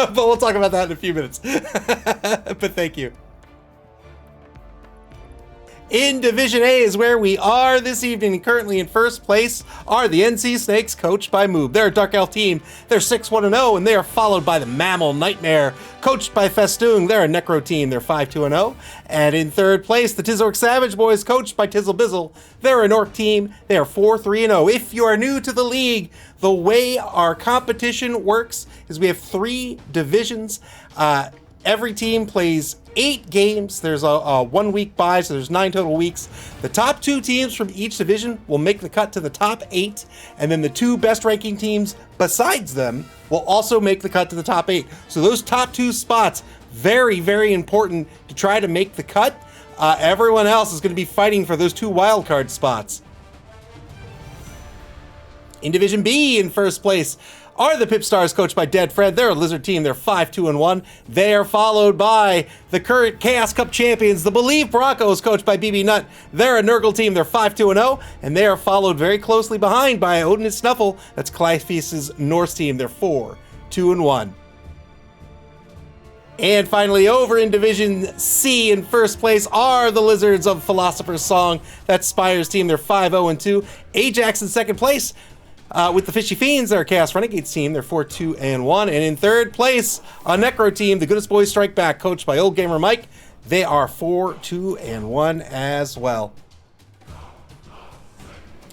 But we'll talk about that in a few minutes. But thank you. In Division A is where we are this evening, and currently in first place are the NC Snakes, coached by Moob. They're a Dark Elf team. They're 6-1-0, and they are followed by the MAML Nightmare, coached by Festoon. They're a Necro team. They're 5-2-0. And in third place, the Tizork Savage Boys, coached by Tizzle Bizzle. They're an Orc team. They are 4-3-0. If you are new to the league, the way our competition works is we have 3 divisions. Every team plays 8 games. There's a 1 week bye, so there's 9 total weeks. The top 2 teams from each division will make the cut to the top 8, and then the 2 best ranking teams besides them will also make the cut to the top 8. So those top 2 spots, very, very important to try to make the cut. Everyone else is going to be fighting for those 2 wildcard spots. In Division B, in first place, are the Pip Stars, coached by Dead Fred. They're a Lizard team. They're 5-2-1. They are followed by the current Chaos Cup champions, the Believe Broncos, coached by BB Nut. They're a Nurgle team. They're 5-2-0, and they are followed very closely behind by Odin and Snuffle. That's Clyfeast's Norse team. They're 4-2-1. And finally, over in Division C, in first place are the Lizards of Philosopher's Song. That's Spire's team. They're 5-0-2. Ajax in second place. With the Fishy Fiends, they're a Chaos Renegades team. They're 4-2-1. And in third place, a Necro team, the Goodest Boys Strike Back, coached by Old Gamer Mike. They are 4-2-1 as well.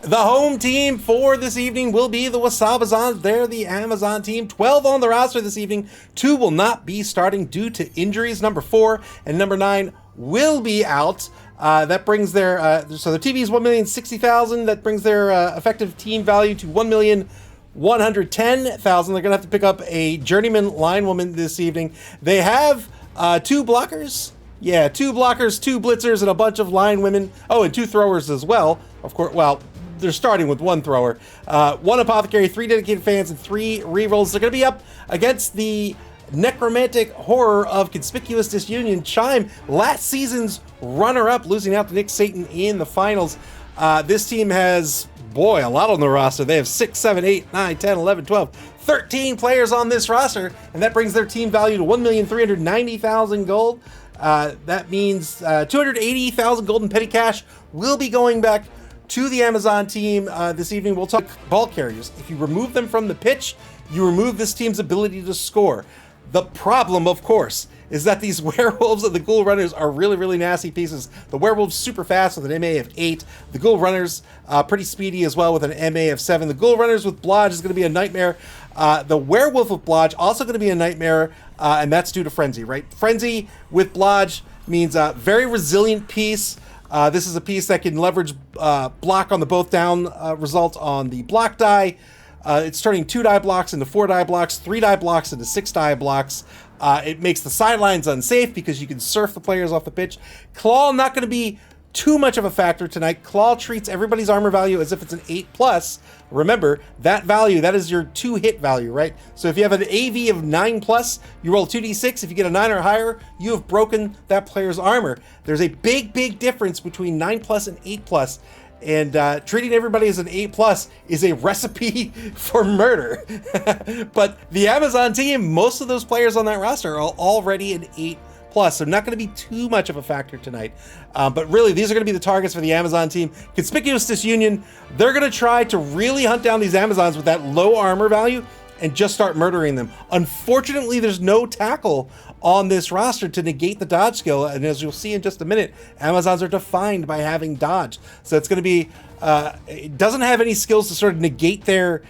The home team for this evening will be the Wasabazons. They're the Amazon team. 12 on the roster this evening. 2 will not be starting due to injuries. Number 4 and number 9 will be out. That brings their, so the TV is 1,060,000. That brings their effective team value to 1,110,000. They're going to have to pick up a journeyman linewoman this evening. They have 2 blockers. Yeah, 2 blockers, 2 blitzers, and a bunch of line women. Oh, and 2 throwers as well. Of course, well, they're starting with 1 thrower. 1 apothecary, 3 dedicated fans, and 3 rerolls. They're going to be up against the necromantic horror of Conspicuous Disunion, Chime, last season's runner-up, losing out to Nick Satan in the finals. This team has, boy, a lot on the roster. They have 6, 7, 8, 9, 10, 11, 12, 13 players on this roster, and that brings their team value to 1,390,000 gold. That means 280,000 gold in petty cash will be going back to the Amazon team this evening. We'll talk ball carriers. If you remove them from the pitch, you remove this team's ability to score. The problem, of course, is that these werewolves and the ghoul runners are really, really nasty pieces. The werewolves super fast with an MA of 8. The ghoul runners pretty speedy as well with an MA of 7. The ghoul runners with Blodge is going to be a nightmare. The werewolf with Blodge also going to be a nightmare, and that's due to Frenzy, right? Frenzy with Blodge means a very resilient piece. This is a piece that can leverage block on the both down result on the block die. It's turning 2 die blocks into 4 die blocks, 3 die blocks into 6 die blocks. It makes the sidelines unsafe because you can surf the players off the pitch. Claw not going to be too much of a factor tonight. Claw treats everybody's armor value as if it's an 8+. Remember, that value, that is your 2 hit value, right? So if you have an AV of 9+, you roll 2d6. If you get a 9 or higher, you have broken that player's armor. There's a big, big difference between 9+ and 8+. And treating everybody as an 8+ is a recipe for murder. But the Amazon team, most of those players on that roster are already an 8+, so not going to be too much of a factor tonight. But really, these are going to be the targets for the Amazon team. Conspicuous Disunion, they're going to try to really hunt down these Amazons with that low armor value and just start murdering them. Unfortunately, there's no tackle on this roster to negate the dodge skill, and as you'll see in just a minute, Amazons are defined by having dodge. So it's going to be, it doesn't have any skills to sort of negate their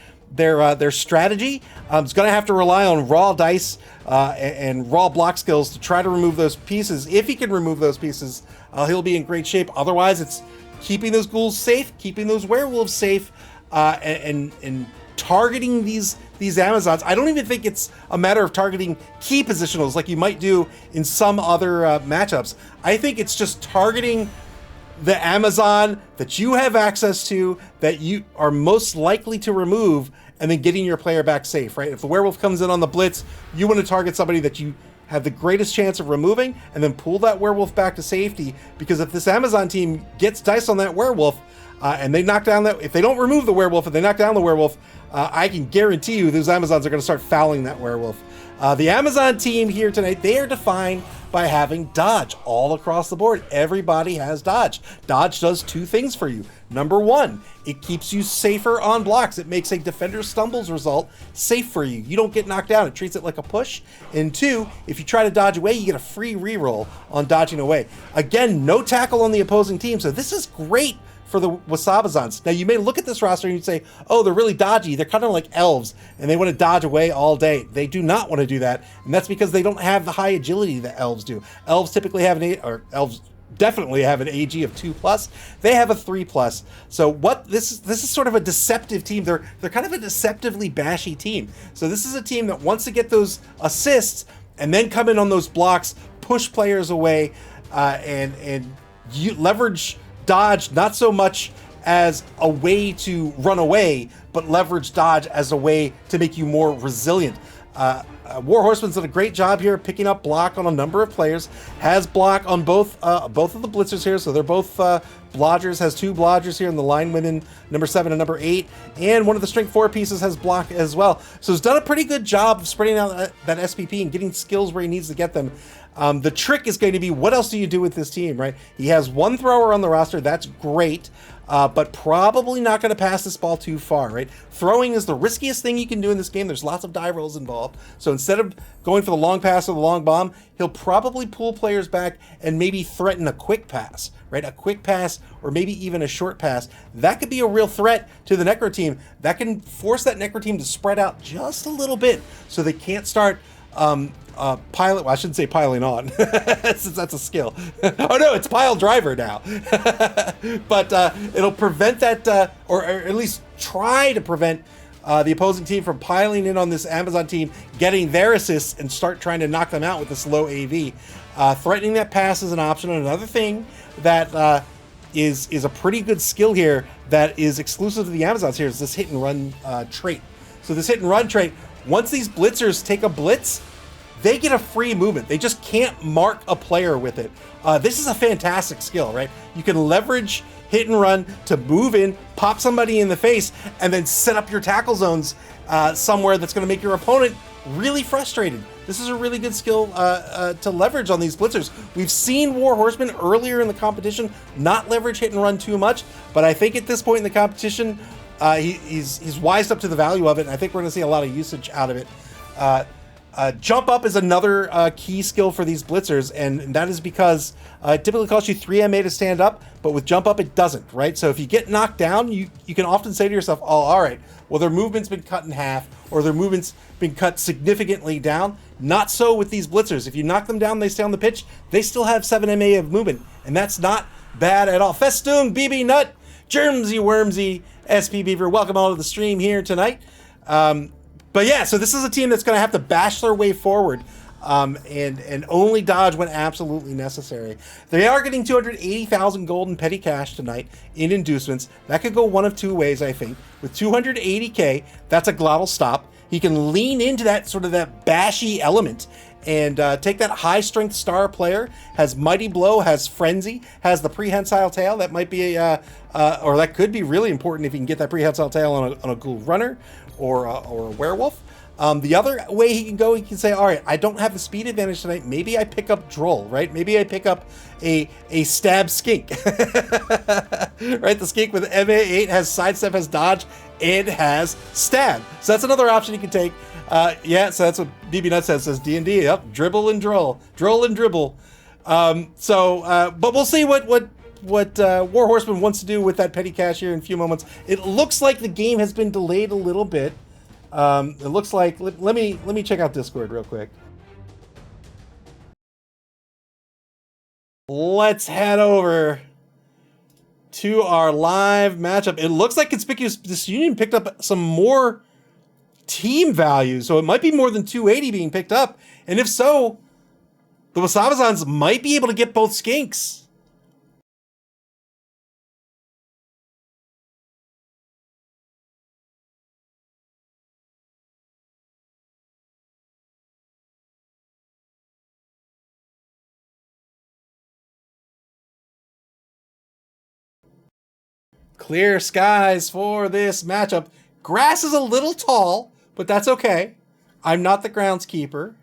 strategy. It's going to have to rely on raw dice and raw block skills to try to remove those pieces. If he can remove those pieces, he'll be in great shape. Otherwise, it's keeping those ghouls safe, keeping those werewolves safe, and targeting these Amazons. I don't even think it's a matter of targeting key positionals like you might do in some other matchups. I think it's just targeting the Amazon that you have access to, that you are most likely to remove, and then getting your player back safe, right? If the werewolf comes in on the blitz, you want to target somebody that you have the greatest chance of removing, and then pull that werewolf back to safety, because if this Amazon team gets dice on that werewolf, and they knock down that, if they don't remove the werewolf and they knock down the werewolf, I can guarantee you those Amazons are going to start fouling that werewolf. The Amazon team here tonight, they are defined by having dodge all across the board. Everybody has dodge. Dodge does two things for you. Number one, it keeps you safer on blocks. It makes a defender stumbles result safe for you. You don't get knocked down. It treats it like a push. And two, if you try to dodge away, you get a free reroll on dodging away. Again, no tackle on the opposing team, so this is great for the Wasabazons. Now, you may look at this roster and you'd say, oh, they're really dodgy. They're kind of like elves, and they want to dodge away all day. They do not want to do that, and that's because they don't have the high agility that elves do. Elves typically have elves definitely have an AG of 2+. They have a 3+. So this is sort of a deceptive team. They're kind of a deceptively bashy team. So this is a team that wants to get those assists and then come in on those blocks, push players away, and leverage dodge not so much as a way to run away, but leverage dodge as a way to make you more resilient. War Horseman's done a great job here picking up block on a number of players. Has block on both of the blitzers here, so they're both blodgers. Has two blodgers here in the line women, number 7 and number 8, and one of the strength 4 pieces has block as well. So he's done a pretty good job of spreading out that SPP and getting skills where he needs to get them. The trick is going to be, what else do you do with this team, right? He has one thrower on the roster. That's great, but probably not going to pass this ball too far, right? Throwing is the riskiest thing you can do in this game. There's lots of die rolls involved. So instead of going for the long pass or the long bomb, he'll probably pull players back and maybe threaten a quick pass, right? A quick pass or maybe even a short pass. That could be a real threat to the Necro team. That can force that Necro team to spread out just a little bit so they can't start well, I shouldn't say piling on, since that's a skill. Oh no, it's pile driver now. But it'll prevent that, or at least try to prevent the opposing team from piling in on this Amazon team, getting their assists, and start trying to knock them out with this low AV. Threatening that pass is an option. Another thing that is a pretty good skill here that is exclusive to the Amazons here is this hit and run trait. So this hit and run trait, once these blitzers take a blitz, they get a free movement. They just can't mark a player with it. This is a fantastic skill, right? You can leverage hit and run to move in, pop somebody in the face, and then set up your tackle zones somewhere that's going to make your opponent really frustrated. This is a really good skill to leverage on these blitzers. We've seen War Horsemen earlier in the competition not leverage hit and run too much, but I think at this point in the competition, he's wised up to the value of it, and I think we're going to see a lot of usage out of it. Jump up is another key skill for these blitzers, and that is because it typically costs you 3 MA to stand up, but with jump up it doesn't, right? So if you get knocked down, you can often say to yourself, oh, all right, well, their movement's been cut in half, or their movement's been cut significantly down. Not so with these blitzers. If you knock them down, they stay on the pitch, they still have 7 MA of movement, and that's not bad at all. Festoon, BB Nut, Germsy Wormsy, SP Beaver, welcome all to the stream here tonight. But yeah, so this is a team that's going to have to bash their way forward and only dodge when absolutely necessary. They are getting 280,000 gold in petty cash tonight in inducements. That could go one of two ways, I think. With 280K, that's a glottal stop. He can lean into that sort of that bashy element and take that high strength star player, has Mighty Blow, has Frenzy, has the prehensile tail. That might be or that could be really important if you can get that prehensile tail on a ghoul runner or a werewolf. The other way he can go, he can say, all right, I don't have the speed advantage tonight. Maybe I pick up Droll, right? Maybe I pick up a stab skink, right? The skink with MA8 has sidestep, has dodge, and has stab. So that's another option you can take. Yeah, so that's what BB Nut says D&D. Yep, dribble and droll and dribble. But we'll see what War Horseman wants to do with that petty cash here in a few moments. It looks like the game has been delayed a little bit. It looks like, let me check out Discord real quick. Let's head over to our live matchup. It looks like Conspicuous Disunion picked up some more team value, so it might be more than 280 being picked up. And if so, the Wasabazons might be able to get both skinks. Clear skies for this matchup. Grass is a little tall, but that's okay. I'm not the groundskeeper.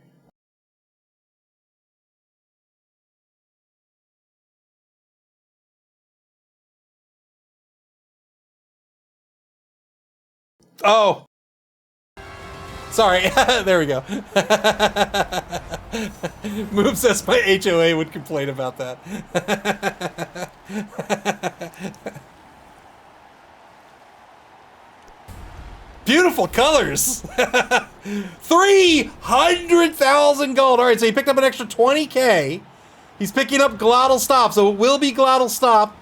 Oh, sorry. There we go. Move says my HOA would complain about that. Beautiful colors. 300,000 gold. All right, so he picked up an extra 20K. He's picking up Glottal Stop, so it will be Glottal Stop.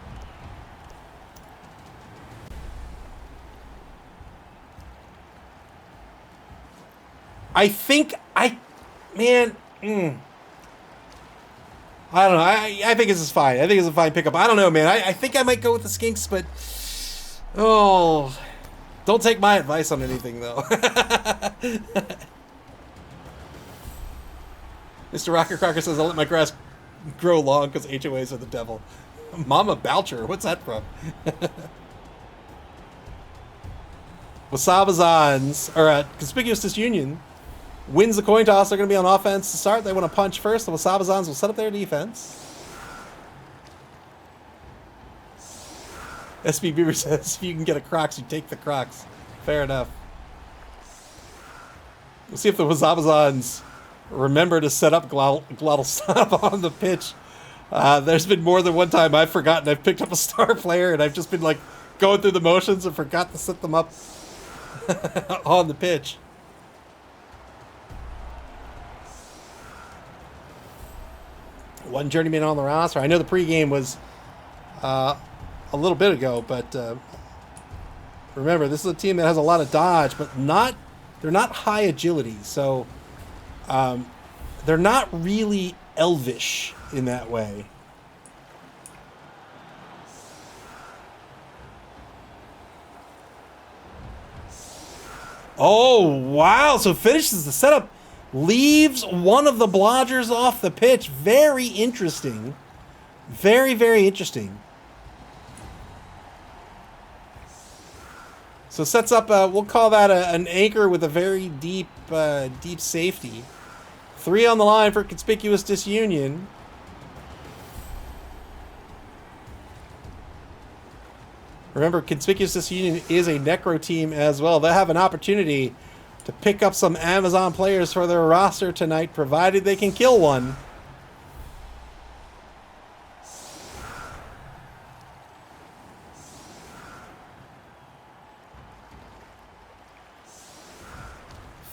I think man, I don't know. I think this is fine. I think it's a fine pickup. I don't know, man. I think I might go with the Skinks, but don't take my advice on anything, though. Mr. Rocker Crocker says, I'll let my grass grow long because HOAs are the devil. Mama Boucher, what's that from? Wasabazons, or Conspicuous Disunion, wins the coin toss. They're going to be on offense to start. They want to punch first. The Wasabazons will set up their defense. SB Beaver says, if you can get a Crocs, you take the Crocs. Fair enough. We'll see if the Wasabazons remember to set up Glottal Stop on the pitch. There's been more than one time I've forgotten. I've picked up a star player and I've just been like going through the motions and forgot to set them up on the pitch. One journeyman on the roster. I know the pregame was a little bit ago, but remember, this is a team that has a lot of dodge, but they're not high agility, so they're not really elvish in that way. Oh, wow. So finishes the setup. Leaves one of the blodgers off the pitch. Very interesting. Very, very interesting. So sets up, we'll call that an anchor with a very deep safety. 3 on the line for Conspicuous Disunion. Remember, Conspicuous Disunion is a Necro team as well. They'll have an opportunity to pick up some Amazon players for their roster tonight, provided they can kill one.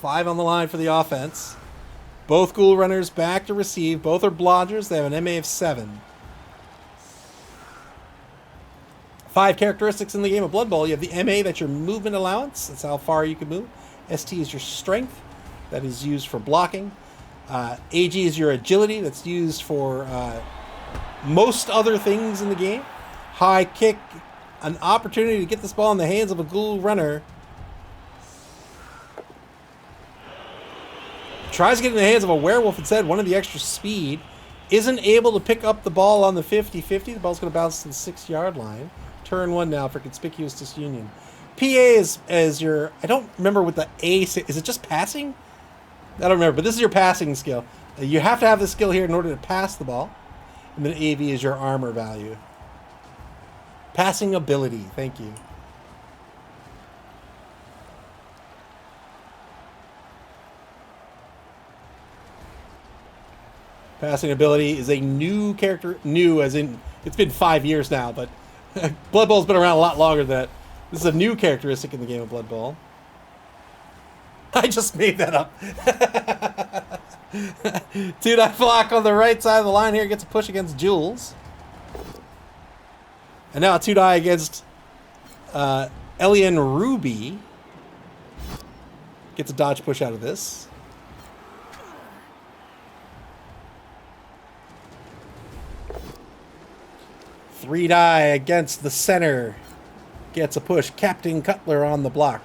Five on the line for the offense. Both Ghoul Runners back to receive. Both are blodgers. They have an MA of 7. 5 characteristics in the game of Blood Bowl. You have the MA, that's your movement allowance. That's how far you can move. ST is your strength. That is used for blocking. AG is your agility. That's used for most other things in the game. High kick. An opportunity to get this ball in the hands of a Ghoul Runner. Tries to get in the hands of a Werewolf instead. One of the extra speed. Isn't able to pick up the ball on the 50-50. The ball's going to bounce to the 6-yard line. Turn 1 now for Conspicuous Disunion. PA is your... I don't remember what the A... Is it just passing? I don't remember, but this is your passing skill. You have to have this skill here in order to pass the ball. And then AV is your armor value. Passing ability. Thank you. Passing ability is a new character. New as in, it's been 5 years now, but Blood Bowl's been around a lot longer than that. This is a new characteristic in the game of Blood Bowl. I just made that up. 2-die block on the right side of the line here. Gets a push against Jules. And now a 2-die against Elian Ruby. Gets a dodge push out of this. Three die against the center. Gets a push. Captain Cutler on the block.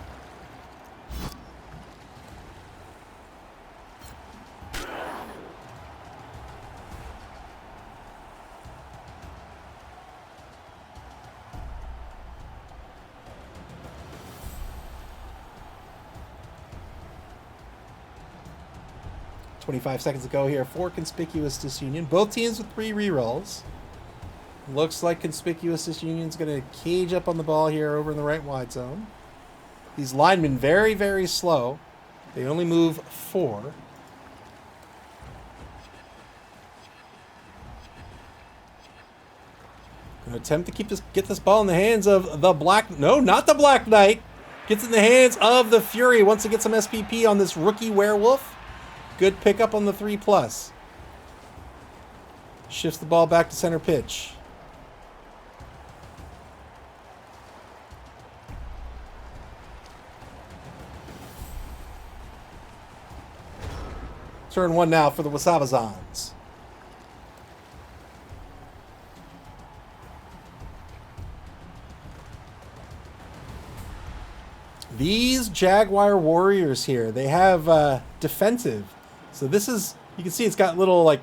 25 seconds to go here for Conspicuous Disunion. Both teams with 3 rerolls. Looks like Conspicuous Disunion's going to cage up on the ball here over in the right wide zone. These linemen very, very slow. They only move 4. Going to attempt to get this ball in the hands of the Black... No, not the Black Knight. Gets in the hands of the Fury. Wants to get some SPP on this rookie werewolf. Good pickup on the 3+. Shifts the ball back to center pitch. Turn 1 now for the Wasabazons. These Jaguar Warriors here, they have defensive. So this is, you can see it's got little, like,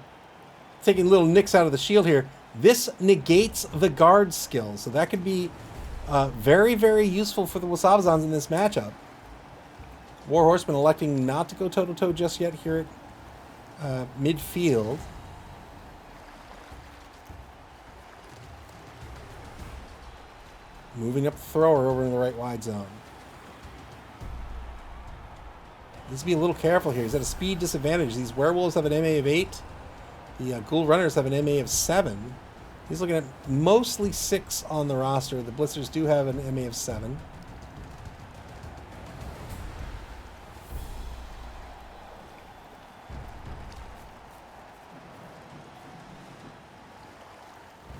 taking little nicks out of the shield here. This negates the guard skill. So that could be very, very useful for the Wasabazons in this matchup. War Horseman electing not to go toe-to-toe just yet here at midfield. Moving up the thrower over in the right wide zone. Needs to be a little careful here. He's at a speed disadvantage. These werewolves have an MA of 8. The ghoul runners have an MA of 7. He's looking at mostly 6 on the roster. The blitzers do have an MA of 7.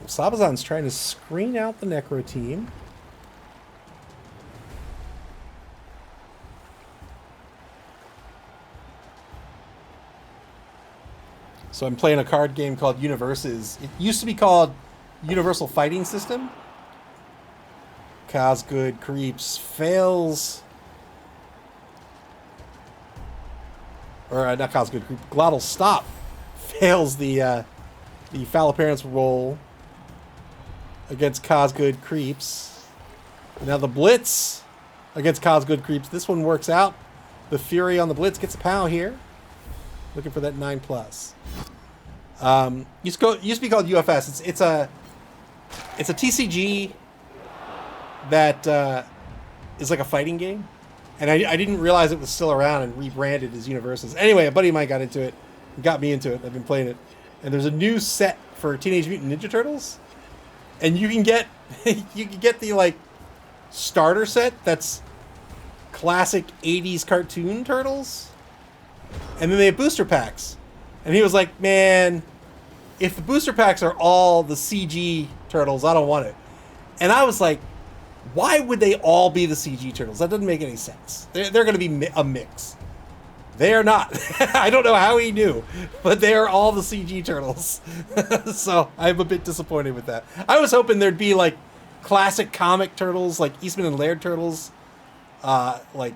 Wasabazons trying to screen out the Necro team. So I'm playing a card game called Universes. It used to be called Universal Fighting System. Cosgood creeps, fails. Or not Cosgood creep, Glottal Stop fails the foul appearance roll against Cosgood creeps. Now the blitz against Cosgood creeps. This one works out. The Fury on the blitz gets a POW here. Looking for that 9+. Used to be called UFS. It's a TCG that is like a fighting game, and I didn't realize it was still around and rebranded as Universes. Anyway, a buddy of mine got into it, got me into it. I've been playing it, and there's a new set for Teenage Mutant Ninja Turtles, and you can get the like starter set that's classic 80s cartoon Turtles. And then they have booster packs. And he was like, man, if the booster packs are all the CG Turtles, I don't want it. And I was like, why would they all be the CG Turtles? That doesn't make any sense. They're going to be a mix. They are not. I don't know how he knew, but they are all the CG Turtles. So I'm a bit disappointed with that. I was hoping there'd be like classic comic Turtles, like Eastman and Laird Turtles, like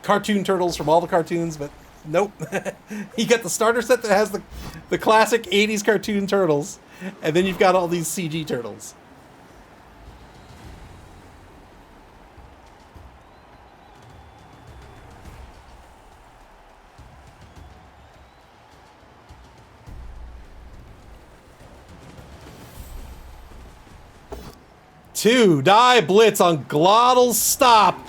cartoon Turtles from all the cartoons, but nope. You got the starter set that has the classic 80s cartoon Turtles, and then you've got all these CG Turtles. Two die blitz on Glottal Stop.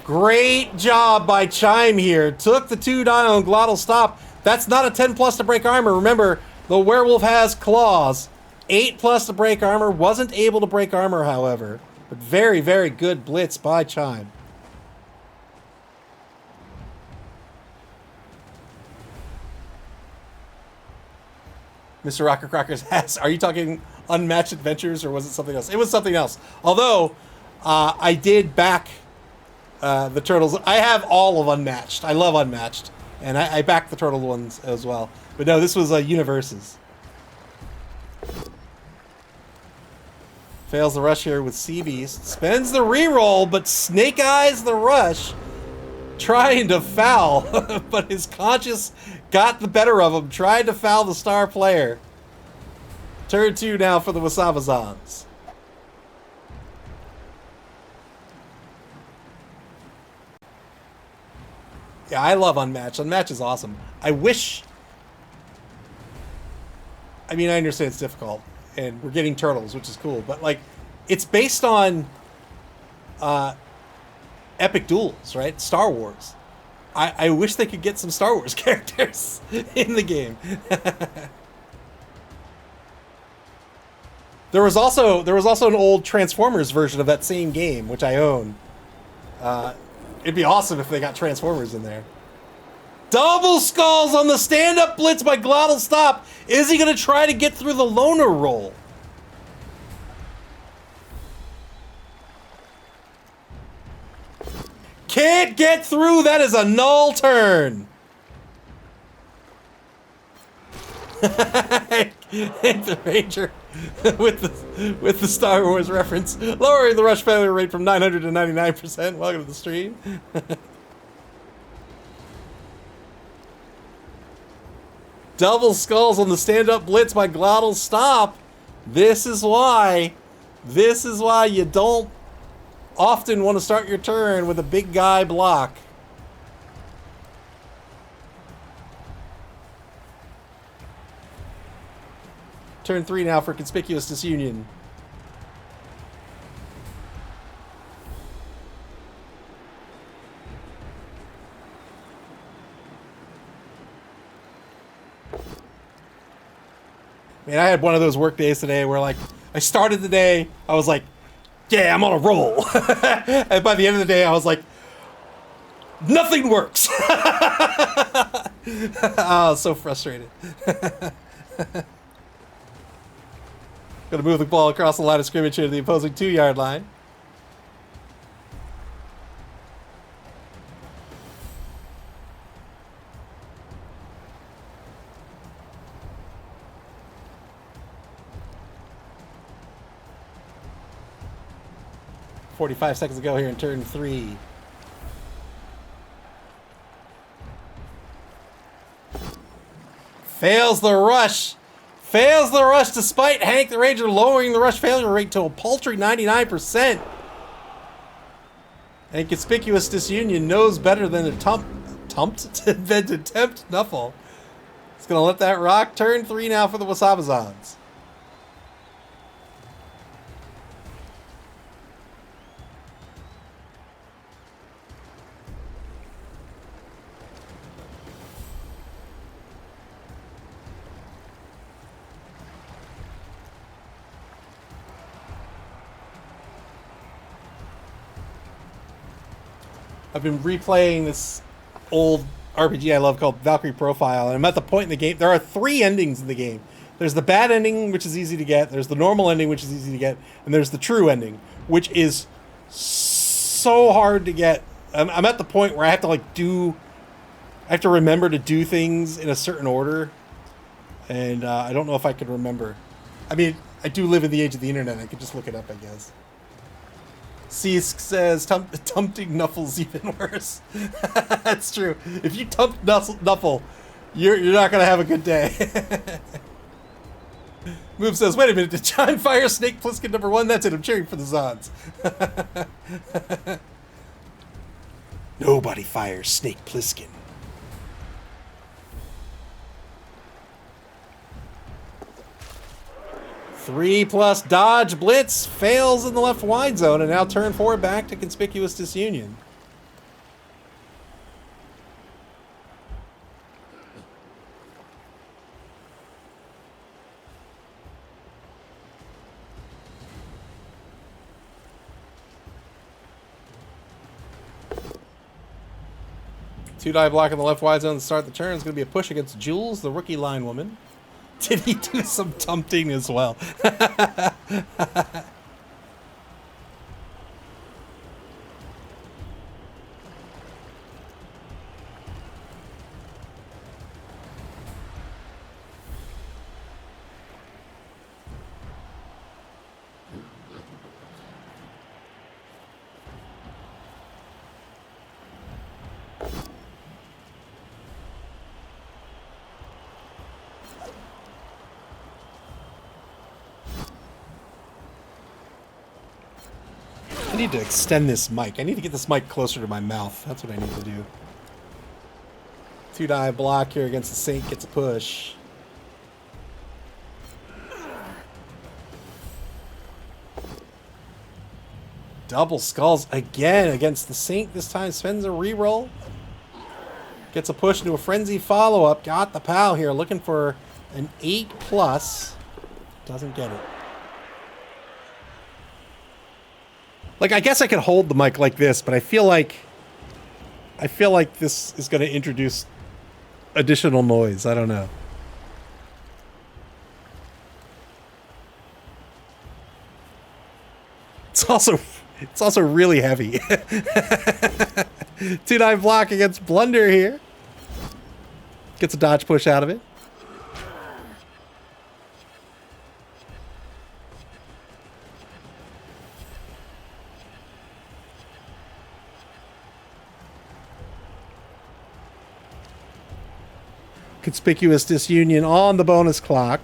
Great job by Chime here. Took the 2 die on Glottal Stop. That's not a 10+ to break armor. Remember, the werewolf has claws. 8+ to break armor. Wasn't able to break armor, however. But very, very good blitz by Chime. Mr. Rocker Crockers has. Are you talking Unmatched Adventures, or was it something else? It was something else. Although, I did back the Turtles. I have all of Unmatched. I love Unmatched. And I backed the Turtle ones as well. But no, this was Universes. Fails the rush here with Sea Beast. Spends the reroll, but Snake Eyes the rush. Trying to foul, but his conscience got the better of him. Tried to foul the star player. Turn 2 now for the Wasabazons. Yeah, I love Unmatched. Unmatched is awesome. I wish... I mean, I understand it's difficult, and we're getting turtles, which is cool, but, like, it's based on epic duels, right? Star Wars. I wish they could get some Star Wars characters in the game. There was also an old Transformers version of that same game, which I own. It'd be awesome if they got Transformers in there. Double skulls on the stand-up blitz by Glottal Stop. Is he going to try to get through the loner roll? Can't get through. That is a null turn. The Ranger with the Star Wars reference, lowering the rush failure rate from 900 to 99%. Welcome to the stream. Double skulls on the stand-up blitz by Glottal Stop. This is why you don't often want to start your turn with a big guy block. Turn 3 now for Conspicuous Disunion. Man, I had one of those work days today where, like, I started the day, I was like, yeah, I'm on a roll. And by the end of the day, I was like, nothing works. Oh, so frustrated. Gonna move the ball across the line of scrimmage here to the opposing 2-yard line. "45 seconds ago here in turn 3. Fails the rush. Fails the rush despite Hank the Ranger lowering the rush failure rate to a paltry 99%. And Conspicuous Disunion knows better than to tempt Nuffle. It's going to let that rock. Turn 3 now for the Wasabazons. I've been replaying this old RPG I love called Valkyrie Profile, and I'm at the point in the game. There are 3 endings in the game. There's the bad ending, which is easy to get. There's the normal ending, which is easy to get. And there's the true ending, which is so hard to get. I'm at the point where I have to, like, I have to remember to do things in a certain order. And I don't know if I could remember. I mean, I do live in the age of the internet. I could just look it up, I guess. Cease says, tempting Nuffle's even worse. That's true. If you tempt Nuffle, you're not going to have a good day. Move says, wait a minute, did John fire Snake Plissken #1? That's it, I'm cheering for the Zons. Nobody fires Snake Plissken. Three plus dodge blitz fails in the left wide zone, and now turn 4 back to Conspicuous Disunion. Two die block in the left wide zone to start the turn. It's going to be a push against Jules, the rookie line woman. Did he do some tempting as well? I need to extend this mic. I need to get this mic closer to my mouth. That's what I need to do. 2-die block here against the Saint gets a push. Double skulls again against the Saint. This time spends a reroll. Gets a push into a frenzy follow-up. Got the POW here, looking for an 8+. Doesn't get it. Like, I guess I could hold the mic like this, but I feel like this is going to introduce additional noise. I don't know. It's also really heavy. 2-die block against Blunder here. Gets a dodge push out of it. Conspicuous Disunion on the bonus clock.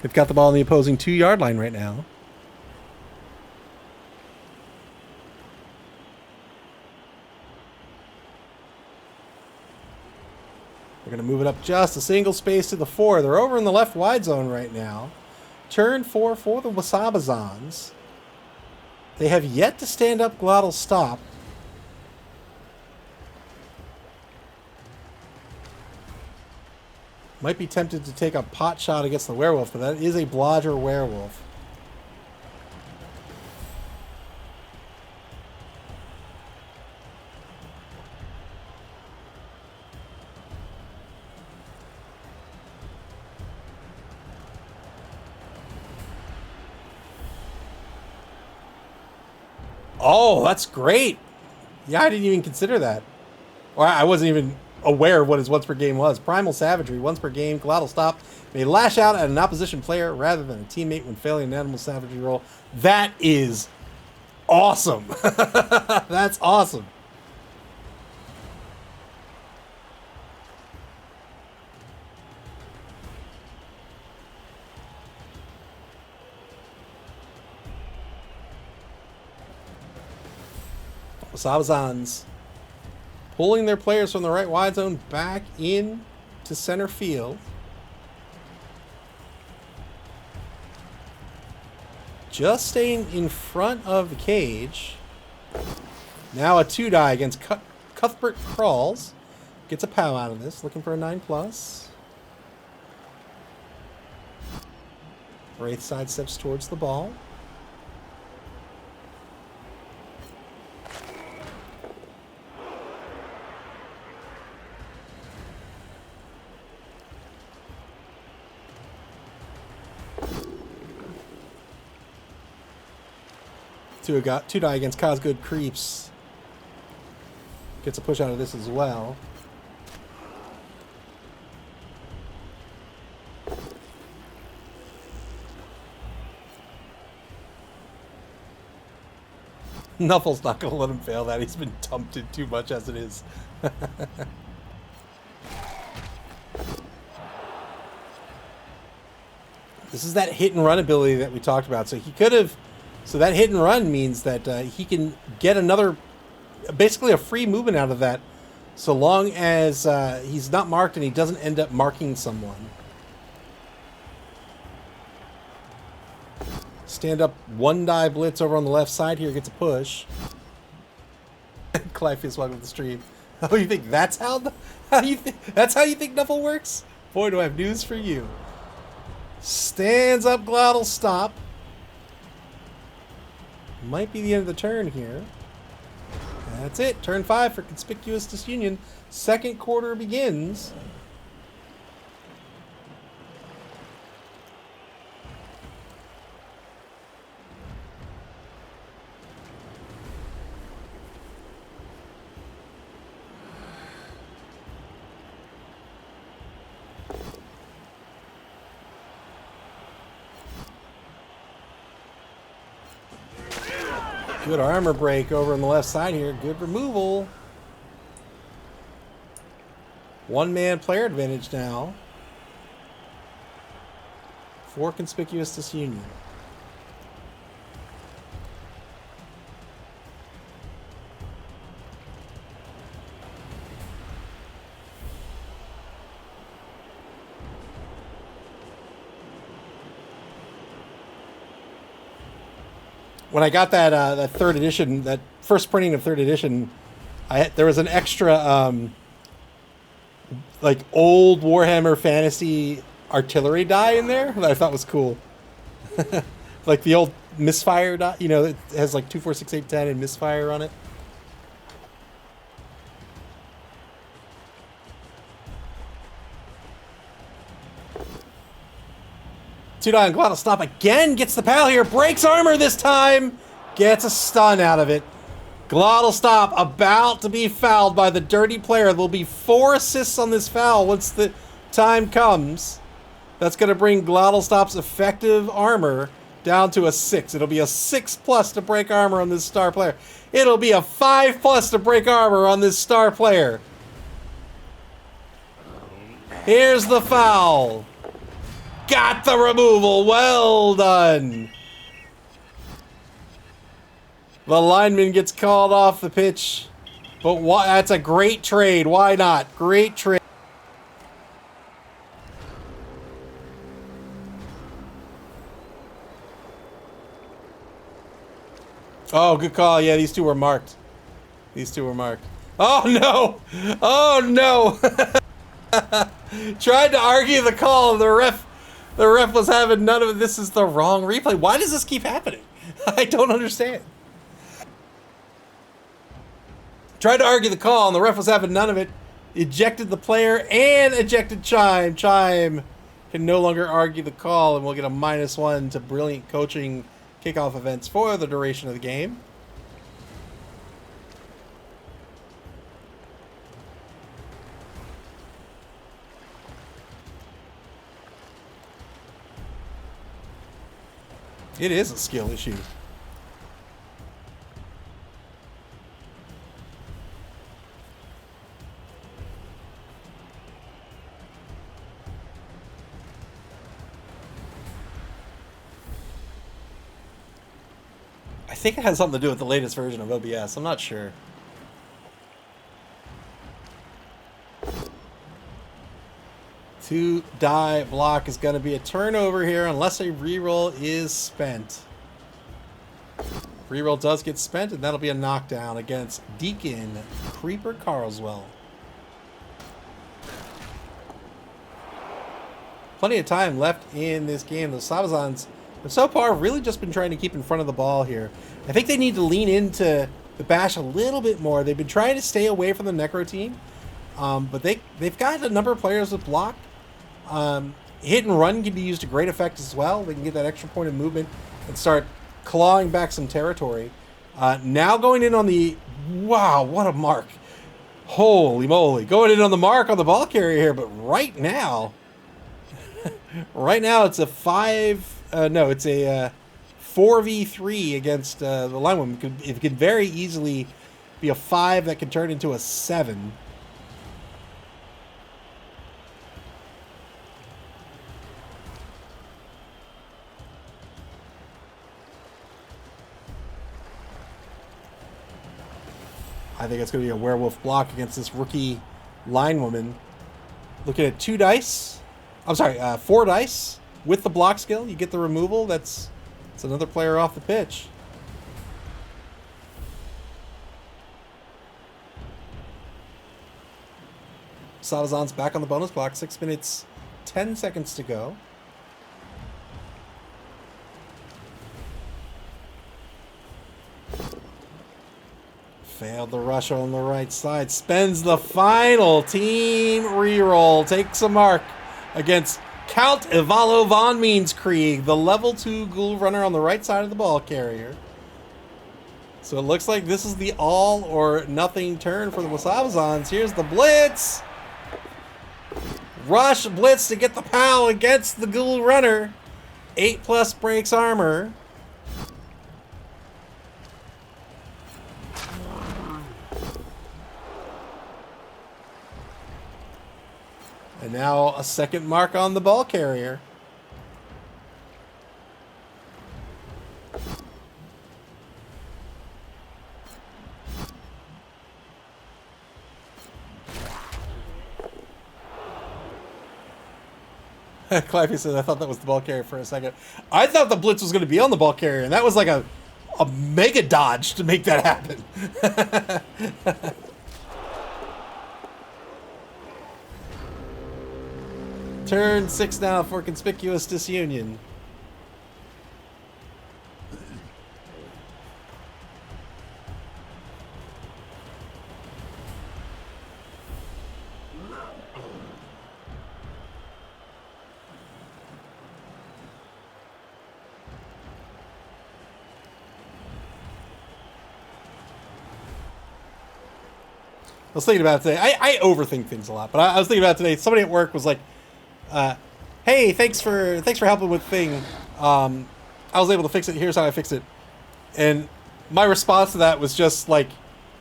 They've got the ball in the opposing 2-yard line right now. They're going to move it up just a single space to the 4. They're over in the left wide zone right now. Turn 4 for the Wasabazons. They have yet to stand up glottal stop. Might be tempted to take a pot shot against the werewolf, but that is a blodger werewolf. Oh, that's great. Yeah, I didn't even consider that. Or I wasn't even aware of what his once per game was. Primal Savagery, once per game, glottal stop. May lash out at an opposition player rather than a teammate when failing an animal savagery roll. That is awesome. That's awesome. Wasabazons pulling their players from the right wide zone back in to center field. Just staying in front of the cage. Now a 2-die against Cuthbert Crawls. Gets a POW out of this, looking for a 9+. Wraith side steps towards the ball. Two die against Cosgood Creeps. Gets a push out of this as well. Nuffle's not going to let him fail that. He's been dumped in too much as it is. This is that hit and run ability that we talked about. So he could have... So that hit and run means that he can get another, basically a free movement out of that, so long as he's not marked and he doesn't end up marking someone. Stand up 1-die blitz over on the left side here, gets a push. Clypheus, welcome to the stream. Oh, you think that's how you think Nuffle works? Boy, do I have news for you. Stands up glottal stop. Might be the end of the turn here. That's it. Turn 5 for Conspicuous Disunion. Second quarter begins. Good armor break over on the left side here. Good removal. 1-man player advantage now for Conspicuous Disunion. when I got that third edition, that first printing of third edition, there was an extra like old Warhammer Fantasy artillery die in there that I thought was cool. Like the old misfire die, you know, it has like 2, 4, 6, 8, 10 and misfire on it. Two-9, Glottal Stop again, gets the pal here, breaks armor this time, gets a stun out of it. Glottal Stop about to be fouled by the dirty player. There'll be 4 assists on this foul once the time comes. That's going to bring Glottal Stop's effective armor down to a 6. It'll be a 6+ to break armor on this star player. It'll be a 5+ to break armor on this star player. Here's the foul. Got the removal. Well done. The lineman gets called off the pitch. But that's a great trade. Why not? Great trade. Oh, good call. Yeah, these two were marked. These two were marked. Oh, no. Oh, no. Tried to argue the call. The ref was having none of it. This is the wrong replay. Why does this keep happening? I don't understand. Tried to argue the call, and the ref was having none of it. Ejected the player and ejected Chime. Chime can no longer argue the call, and we'll get a -1 to brilliant coaching kickoff events for the duration of the game. It is a skill issue. I think it has something to do with the latest version of OBS. I'm not sure. Two die block is going to be a turnover here unless a reroll is spent. Reroll does get spent, and that'll be a knockdown against Deacon Creeper Carlswell. Plenty of time left in this game. The Wasabazons have so far really just been trying to keep in front of the ball here. I think they need to lean into the bash a little bit more. They've been trying to stay away from the Necro team, but they've got a number of players with block. Hit and run can be used to great effect as well. They can get that extra point of movement and start clawing back some territory. Now going in on the... Wow, what a mark. Holy moly. Going in on the mark on the ball carrier here, but right now... right now it's a 4v3 against the linewoman. It could very easily be a 5 that can turn into a 7. I think it's going to be a werewolf block against this rookie linewoman. Looking at 2 dice. I'm sorry, 4 dice with the block skill. You get the removal. That's another player off the pitch. Wasabazons back on the bonus clock. 6 minutes, 10 seconds to go. Failed the rush on the right side. Spends the final team reroll. Takes a mark against Count Ivalo von Meanskrieg, the level 2 ghoul runner on the right side of the ball carrier. So it looks like this is the all or nothing turn for the Wasabazons. Here's the blitz. Rush blitz to get the POW against the ghoul runner. 8+ breaks armor. And now a second mark on the ball carrier. Clivey says, I thought that was the ball carrier for a second. I thought the blitz was going to be on the ball carrier, and that was like a a mega dodge to make that happen. Turn 6 now for Conspicuous Disunion. I was thinking about it today. I overthink things a lot, but I was thinking about it today. Somebody at work was like, "Hey, thanks for helping with the thing. I was able to fix it. Here's how I fixed it." And my response to that was just like,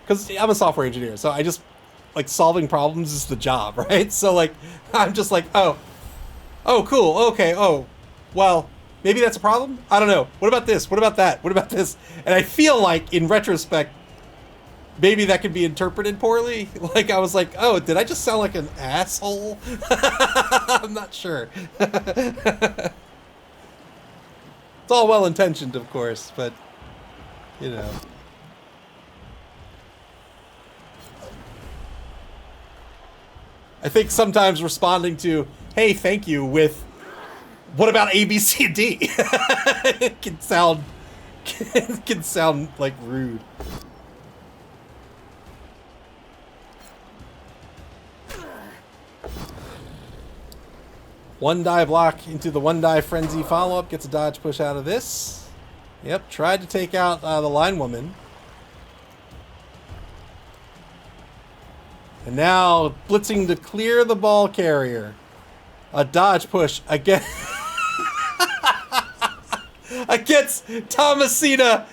because I'm a software engineer, so I just like solving problems is the job, right? So like, I'm just like, oh, cool, okay, oh, well, maybe that's a problem. I don't know. What about this? What about that? What about this? And I feel like in retrospect, maybe that could be interpreted poorly. Like, I was like, oh, did I just sound like an asshole? I'm not sure. It's all well-intentioned, of course, but, you know. I think sometimes responding to, hey, thank you, with, what about A, B, C, and D? It can sound like rude. One die block into the one die frenzy follow-up. Gets a dodge push out of this. Yep, tried to take out the line woman. And now blitzing to clear the ball carrier. A dodge push again. Against Thomasina,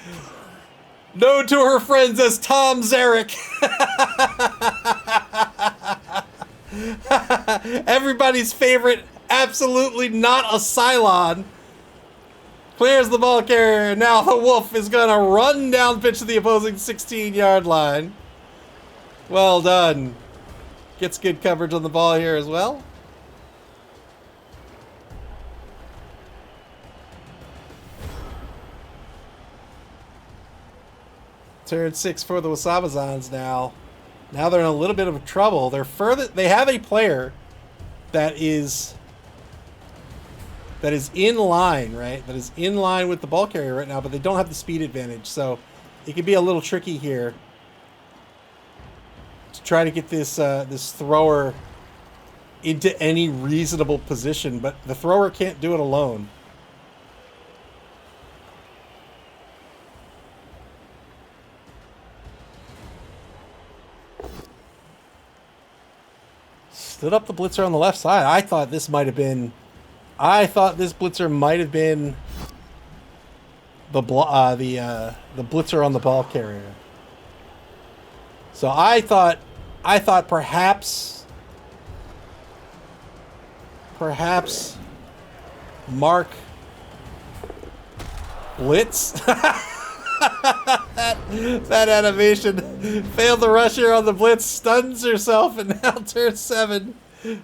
known to her friends as Tom Zarek. Everybody's favorite, absolutely not a Cylon. Clears the ball carrier. Now the Wolf is going to run down pitch to the opposing 16-yard line. Well done. Gets good coverage on the ball here as well. Turn 6 for the Wasabazons now. Now they're in a little bit of trouble. They're further. They have a player that is in line, right? That is in line with the ball carrier right now, but they don't have the speed advantage, so it could be a little tricky here to try to get this this thrower into any reasonable position. But the thrower can't do it alone. Stood up the blitzer on the left side. I thought this blitzer might have been the blitzer on the ball carrier. So I thought perhaps Mark blitz. that animation failed the rusher on the blitz, stuns herself, and now turns 7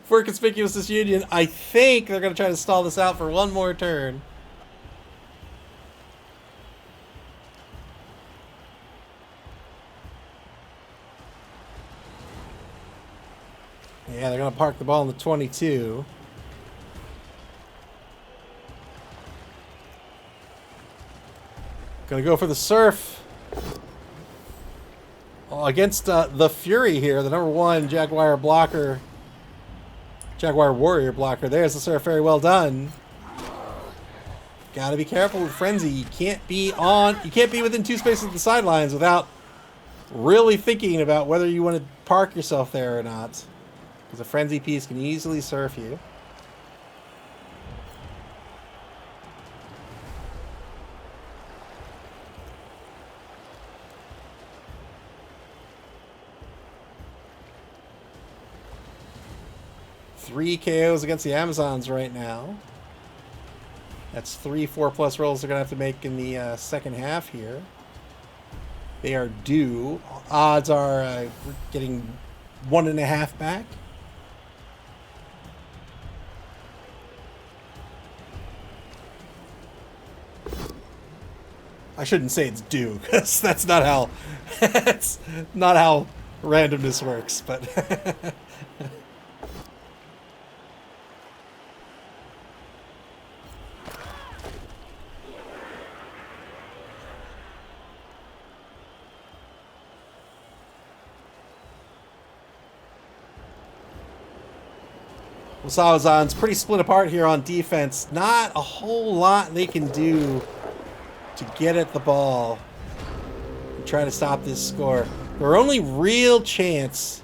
for Conspicuous Disunion. I think they're going to try to stall this out for one more turn. Yeah, they're going to park the ball in the 22. Gonna go for the surf against the Fury here, the number 1 Jaguar Warrior blocker. There's the surf, very well done. Gotta be careful with Frenzy. You can't be within 2 spaces of the sidelines without really thinking about whether you want to park yourself there or not, because a Frenzy piece can easily surf you. Three KOs against the Amazons right now. That's 3 4+ rolls they're going to have to make in the second half here. They are due. Odds are we're getting 1.5 back. I shouldn't say it's due, because that's not how that's not how randomness works, but Wasabazons pretty split apart here on defense. Not a whole lot they can do to get at the ball and try to stop this score. Their only real chance,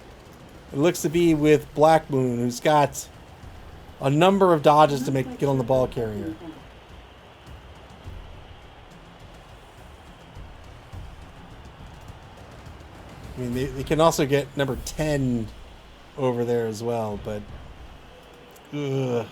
it looks to be with Black Moon, who's got a number of dodges to get on the ball carrier. I mean, they can also get number 10 over there as well, but ugh.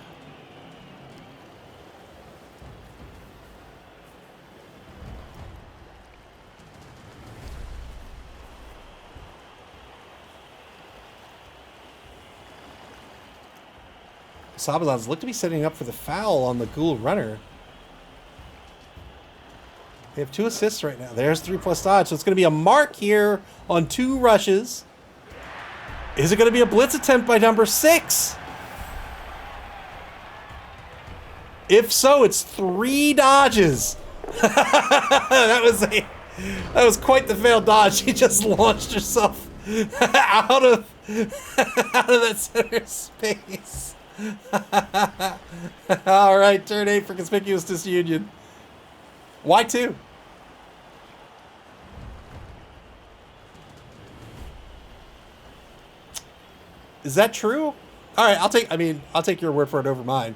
Wasabazons look to be setting up for the foul on the Ghoul runner. They have 2 assists right now. There's 3+ dodge, so it's going to be a mark here on 2 rushes. Is it going to be a blitz attempt by number 6? If so, it's 3 dodges. that was quite the failed dodge. She just launched herself out of that center space. All right, turn 8 for Conspicuous Disunion. Why 2? Is that true? All right, I'll take your word for it over mine.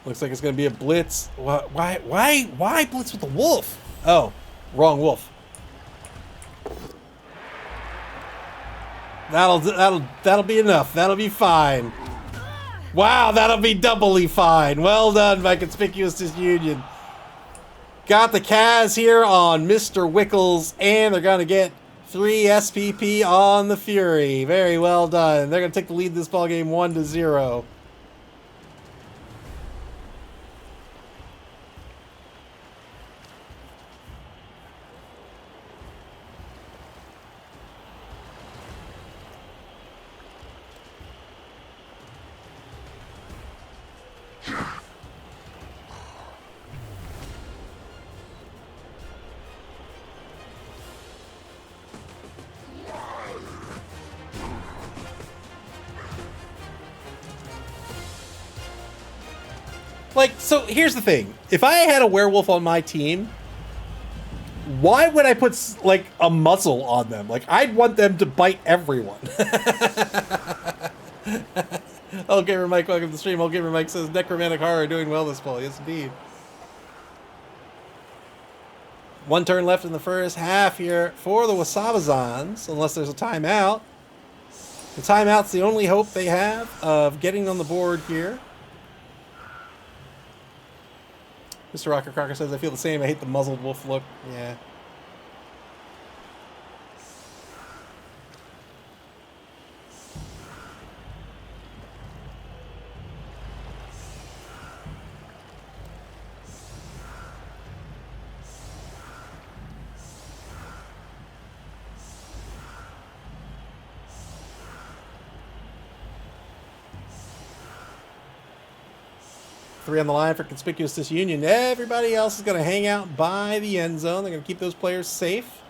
Looks like it's going to be a blitz. Why blitz with the wolf? Oh, wrong wolf. That'll be enough. That'll be fine. Wow, that'll be doubly fine. Well done by Conspicuous Disunion. Got the Kaz here on Mr. Wickles, and they're going to get 3 SPP on the Fury. Very well done. They're going to take the lead in this ball game 1-0. Like, so here's the thing. If I had a werewolf on my team, why would I put, like, a muzzle on them? Like, I'd want them to bite everyone. Oh, Gamer Mike, welcome to the stream. Oh, Gamer Mike says, Necromantic Horror doing well this fall. Yes, indeed. 1 turn left in the first half here for the Wasabazons, unless there's a timeout. The timeout's the only hope they have of getting on the board here. Mr. Rocker Crocker says, I feel the same. I hate the muzzled wolf look. Yeah. Three on the line for Conspicuous Disunion. Everybody else is going to hang out by the end zone. They're going to keep those players safe.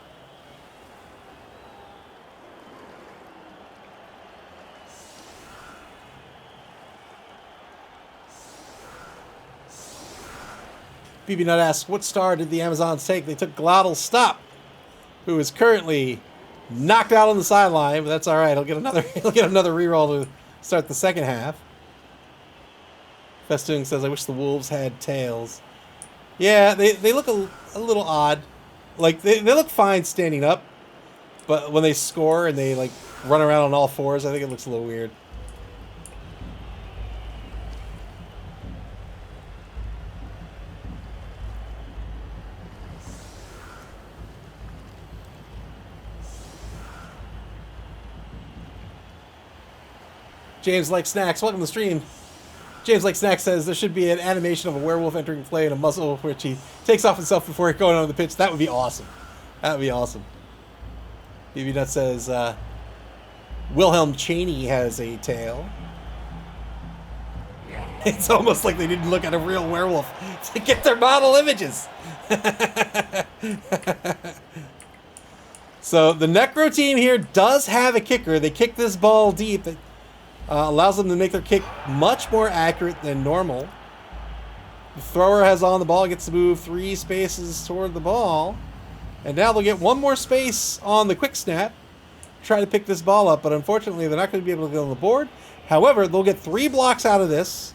BB Nut asks, what star did the Amazons take? They took Glottal Stop, who is currently knocked out on the sideline, but that's all right. He'll get another reroll to start the second half. Festoon says, I wish the Wolves had tails. Yeah, they look a little odd. Like, they look fine standing up, but when they score and they, like, run around on all fours, I think it looks a little weird. James Like Snacks, welcome to the stream. James Like Snacks says there should be an animation of a werewolf entering play in a muzzle which he takes off himself before going on the pitch. That would be awesome. That would be awesome. BB Nut says Wilhelm Chaney has a tail. It's almost like they didn't look at a real werewolf to get their model images. So the Necro team here does have a kicker. They kick this ball deep. It allows them to make their kick much more accurate than normal. The thrower has on the ball, gets to move 3 spaces toward the ball. And now they'll get 1 more space on the quick snap. Try to pick this ball up, but unfortunately they're not going to be able to get on the board. However, they'll get 3 blocks out of this.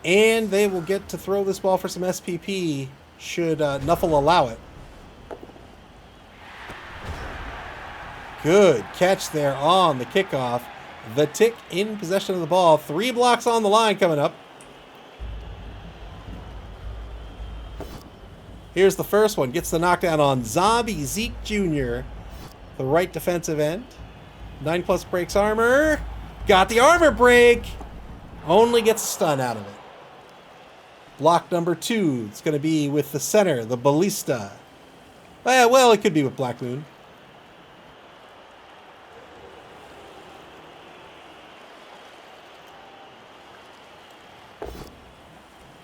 And they will get to throw this ball for some SPP should Nuffle allow it. Good catch there on the kickoff. The Tick in possession of the ball. 3 blocks on the line coming up. Here's the first one. Gets the knockdown on Zombie Zeke Jr., the right defensive end. 9+ breaks armor. Got the armor break. Only gets a stun out of it. Block number 2. It's going to be with the center, the Ballista. Well, it could be with Black Moon.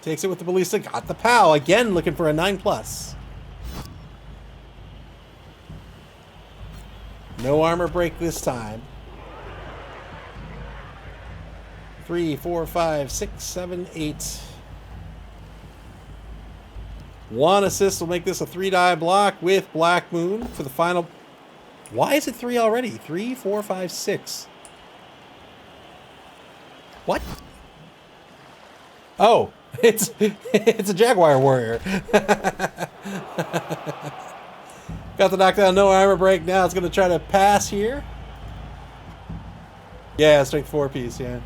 Takes it with the Ballista. Got the POW. Again, looking for a 9+. No armor break this time. 3, 4, 5, 6, 7, 8. 1 assist will make this a 3-die block with Black Moon for the final. Why is it 3 already? 3, 4, 5, 6. What? Oh, it's a Jaguar Warrior. Got the knockdown, no armor break. Now it's going to try to pass here. Yeah, strength 4 piece, yeah.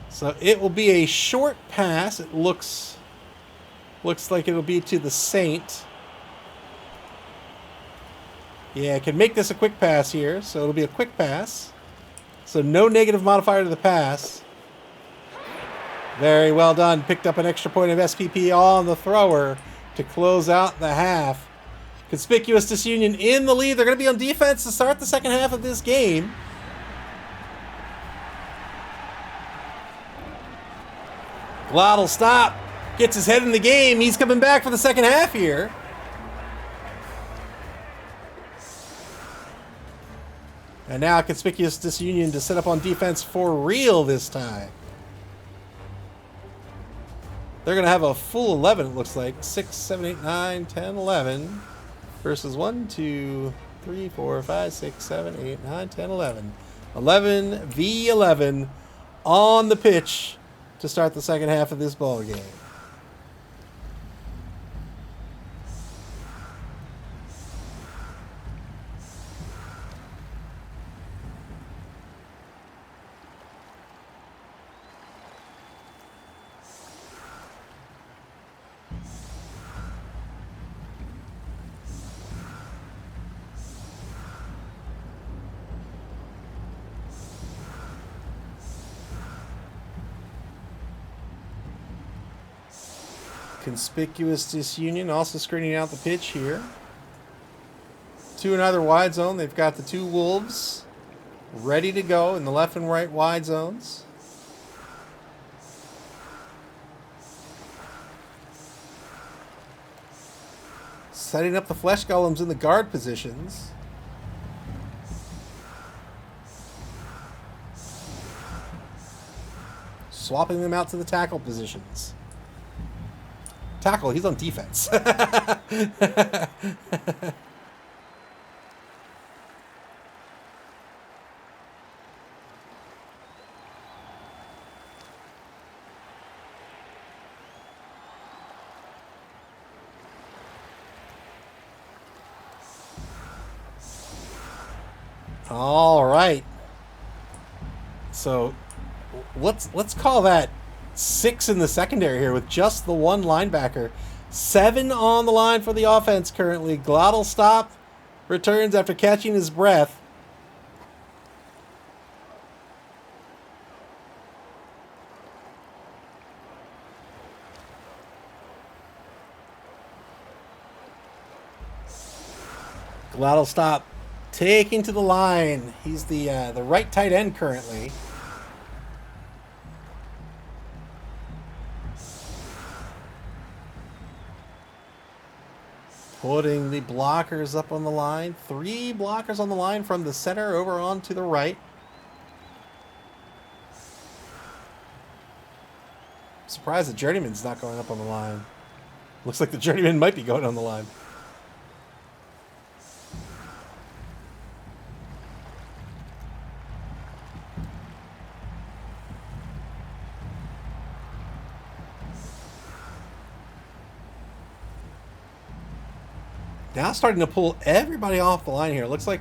So it will be a short pass. It looks like it'll be to the Saint. Yeah, I can make this a quick pass here, so it'll be a quick pass. So no negative modifier to the pass. Very well done. Picked up an extra point of SPP on the thrower to close out the half. Conspicuous Disunion in the lead. They're going to be on defense to start the second half of this game. Glottal stop. Gets his head in the game. He's coming back for the second half here. And now Conspicuous Disunion to set up on defense for real this time. They're going to have a full 11, it looks like. 6, 7, 8, 9, 10, 11. Versus 1, 2, 3, 4, 5, 6, 7, 8, 9, 10, 11. 11 v 11 on the pitch to start the second half of this ball game. Conspicuous Disunion also screening out the pitch here. 2 in either wide zone. They've got the 2 Wolves ready to go in the left and right wide zones. Setting up the Flesh Golems in the guard positions. Swapping them out to the tackle positions. Tackle, he's on defense. All right. So let's call that 6 in the secondary here with just the 1 linebacker. 7 on the line for the offense currently. Glottal Stop returns after catching his breath. Glottal Stop taking to the line. He's the right tight end currently. Putting the blockers up on the line. 3 blockers on the line from the center over on to the right. Surprised the Journeyman's not going up on the line. Looks like the Journeyman might be going on the line. Now starting to pull everybody off the line here. It looks like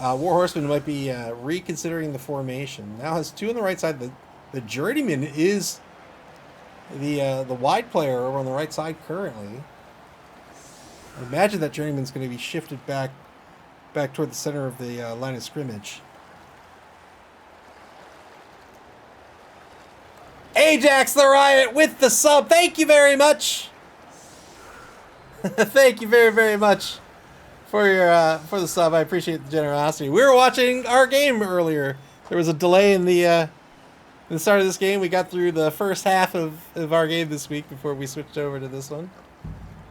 War Horseman might be reconsidering the formation. Now has 2 on the right side. The Journeyman is the wide player over on the right side currently. I imagine that Journeyman's going to be shifted back toward the center of the line of scrimmage. Ajax the Riot with the sub. Thank you very much. Thank you very, very much for your for the sub. I appreciate the generosity. We were watching our game earlier. There was a delay in the start of this game. We got through the first half of our game this week before we switched over to this one.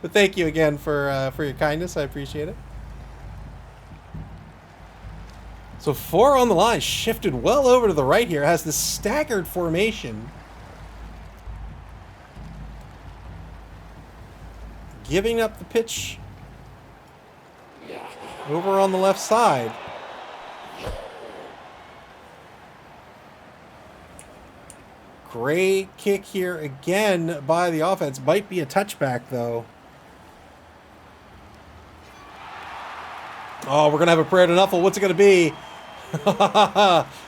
But thank you again for your kindness. I appreciate it. So 4 on the line, shifted well over to the right here. Has this staggered formation. Giving up the pitch over on the left side. Great kick here again by the offense. Might be a touchback, though. Oh, we're going to have a prayer to Nuffle. What's it going to be?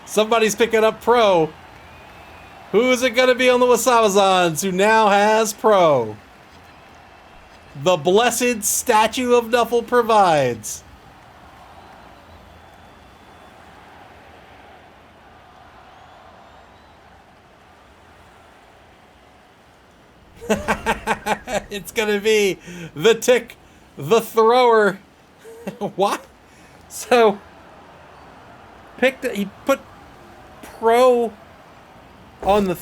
Somebody's picking up Pro. Who is it going to be on the Wasabazons, who now has Pro? The blessed statue of Nuffle provides. It's gonna be the Tick, the thrower. What? So he put Pro on the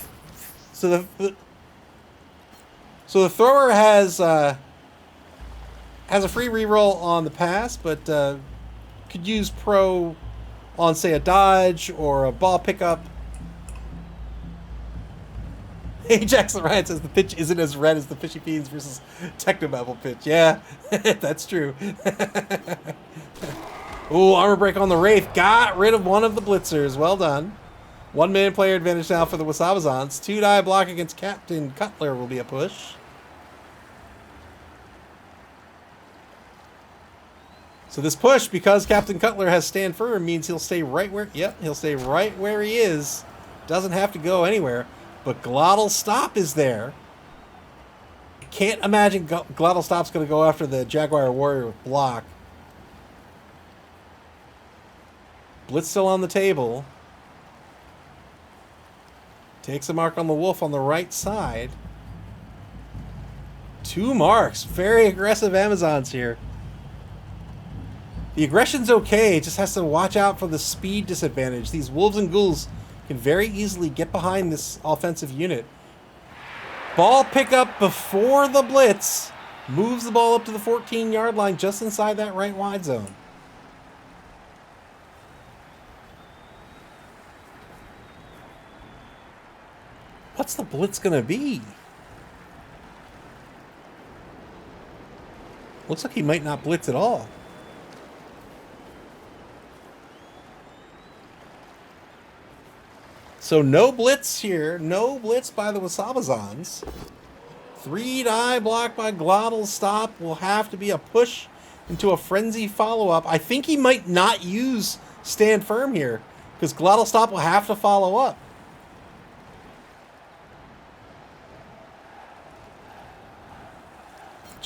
so the thrower has a free reroll on the pass, but could use Pro on, say, a dodge or a ball pickup. Ajax the Riot says the pitch isn't as red as the Fishy Fiends versus Technomabel pitch. Yeah, that's true. Ooh, armor break on the Wraith. Got rid of one of the blitzers. Well done. 1-man player advantage now for the Wasabazons. 2-die block against Captain Cutler will be a push. So this push, because Captain Cutler has stand firm, means he'll stay right where... Yep, he'll stay right where he is. Doesn't have to go anywhere. But Glottal Stop is there. Can't imagine Glottal Stop's going to go after the Jaguar Warrior with block. Blitz still on the table. Takes a mark on the Wolf on the right side. 2 marks. Very aggressive Amazons here. The aggression's okay. It just has to watch out for the speed disadvantage. These Wolves and Ghouls can very easily get behind this offensive unit. Ball pickup before the blitz. Moves the ball up to the 14-yard line just inside that right wide zone. What's the blitz going to be? Looks like he might not blitz at all. So no blitz here. No blitz by the Wasabazons. 3-die block by Glottal Stop will have to be a push into a frenzy follow-up. I think he might not use stand firm here because Glottal Stop will have to follow up.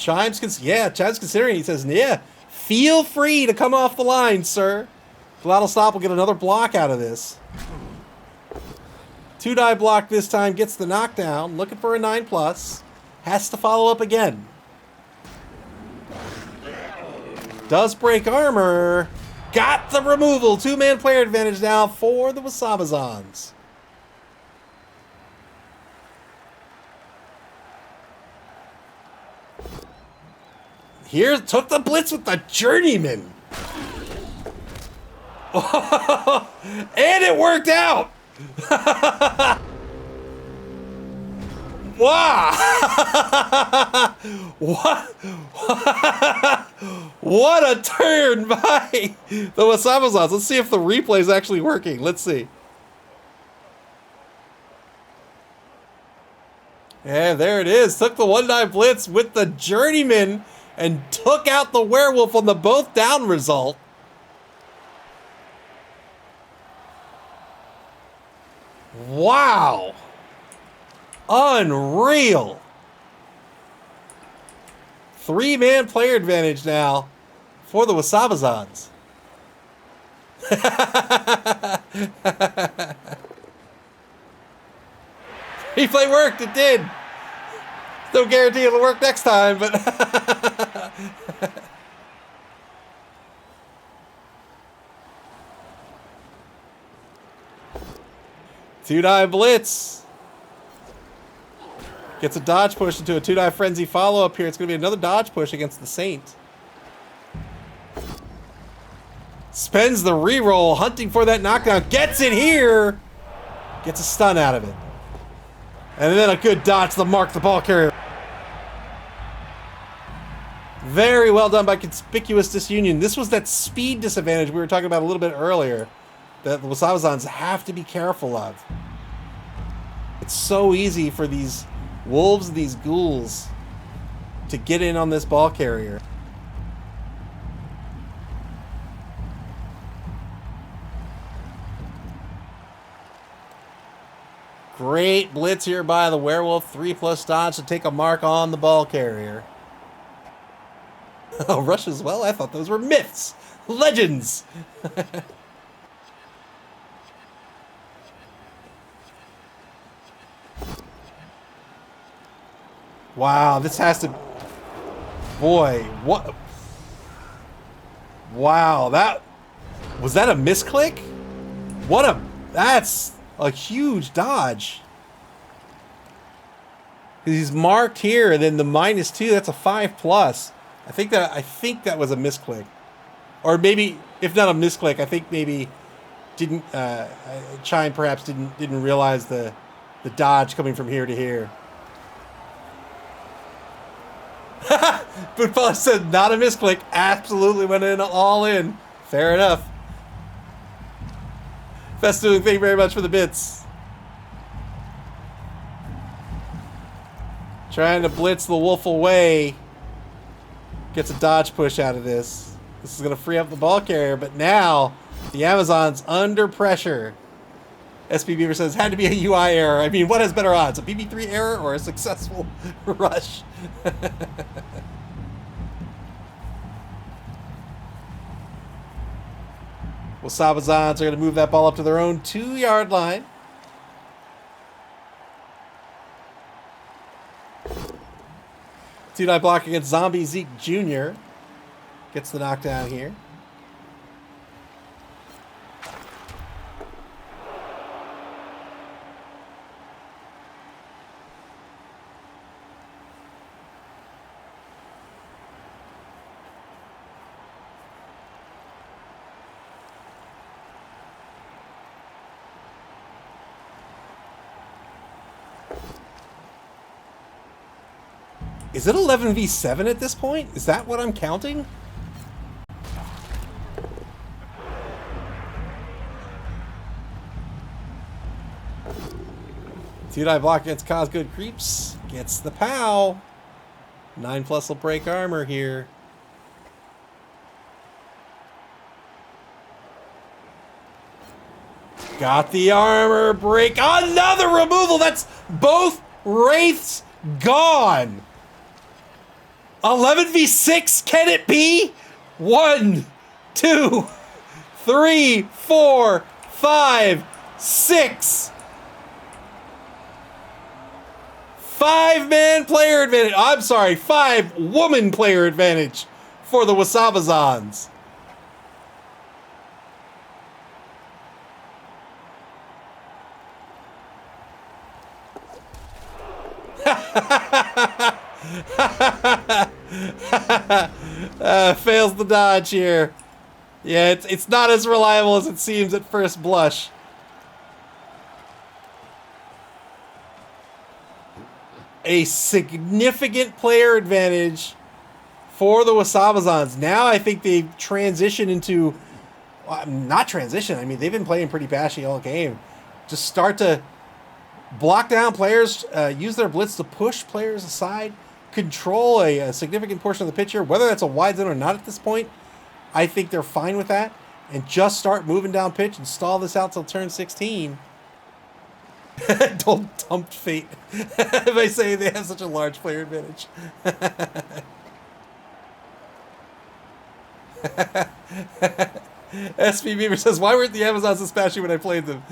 Chime's considering. He says, yeah, feel free to come off the line, sir. Glottal Stop will get another block out of this. 2-die block this time, gets the knockdown. Looking for a 9+. Has to follow up again. Does break armor. Got the removal. 2-man player advantage now for the Wasabazons. Here, took the blitz with the Journeyman. And it worked out. Wow. What a turn by the Wasabazons. Let's see if the replay is actually working. Let's see. And there it is. Took the 1-die blitz with the Journeyman and took out the werewolf on the both down result. Wow. Unreal. 3-man player advantage now for the Wasabazons. Replay worked. It did. No guarantee it'll work next time, but... Two-die blitz. Gets a dodge push into a 2-die frenzy follow-up here. It's going to be another dodge push against the Saint. Spends the reroll, hunting for that knockdown. Gets it here. Gets a stun out of it. And then a good dodge to mark the ball carrier. Very well done by Conspicuous Disunion. This was that speed disadvantage we were talking about a little bit earlier that the Wasabazons have to be careful of. It's so easy for these wolves, these ghouls, to get in on this ball carrier. Great blitz here by the werewolf. 3+ dodge to take a mark on the ball carrier. Oh, rush as well? I thought those were myths. Legends. Wow, this has to... Boy, what... Wow, that... Was that a misclick? What a... That's a huge dodge. He's marked here, and then the -2, that's a 5+. I think that was a misclick. Or maybe, if not a misclick, I think maybe didn't... Chime perhaps didn't realize the dodge coming from here to here. Bootball said not a misclick. Absolutely went in all in. Fair enough. Festoon, thank you very much for the bits. Trying to blitz the wolf away. Gets a dodge push out of this. This is going to free up the ball carrier, but now the Amazon's under pressure. SB Beaver says, had to be a UI error. I mean, what has better odds, a BB3 error or a successful rush? Wasabazons are going to move that ball up to their own 2-yard line. Two-die block against Zombie Zeke Jr. Gets the knockdown here. Is it 11v7 at this point? Is that what I'm counting? Two-die block against Cosgood Creeps. Gets the POW. 9+ will break armor here. Got the armor break. Another removal. That's both Wraiths gone. 11v6, can it be? 1, 2, 3, 4, 5, 6. 5-man player advantage. I'm sorry, 5-woman player advantage for the Wasabazons. Fails the dodge here. Yeah, it's not as reliable as it seems at first blush. A significant player advantage for the Wasabazons. Now I think they've transitioned into... Well, not transition. I mean, they've been playing pretty bashy all game. Just start to block down players, use their blitz to push players aside, control a significant portion of the pitch here, whether that's a wide zone or not at this point. I think they're fine with that, and just start moving down pitch and stall this out till turn 16. Don't tempt fate by saying they have such a large player advantage. SV Beaver says, why weren't the Amazons so spashy when I played them?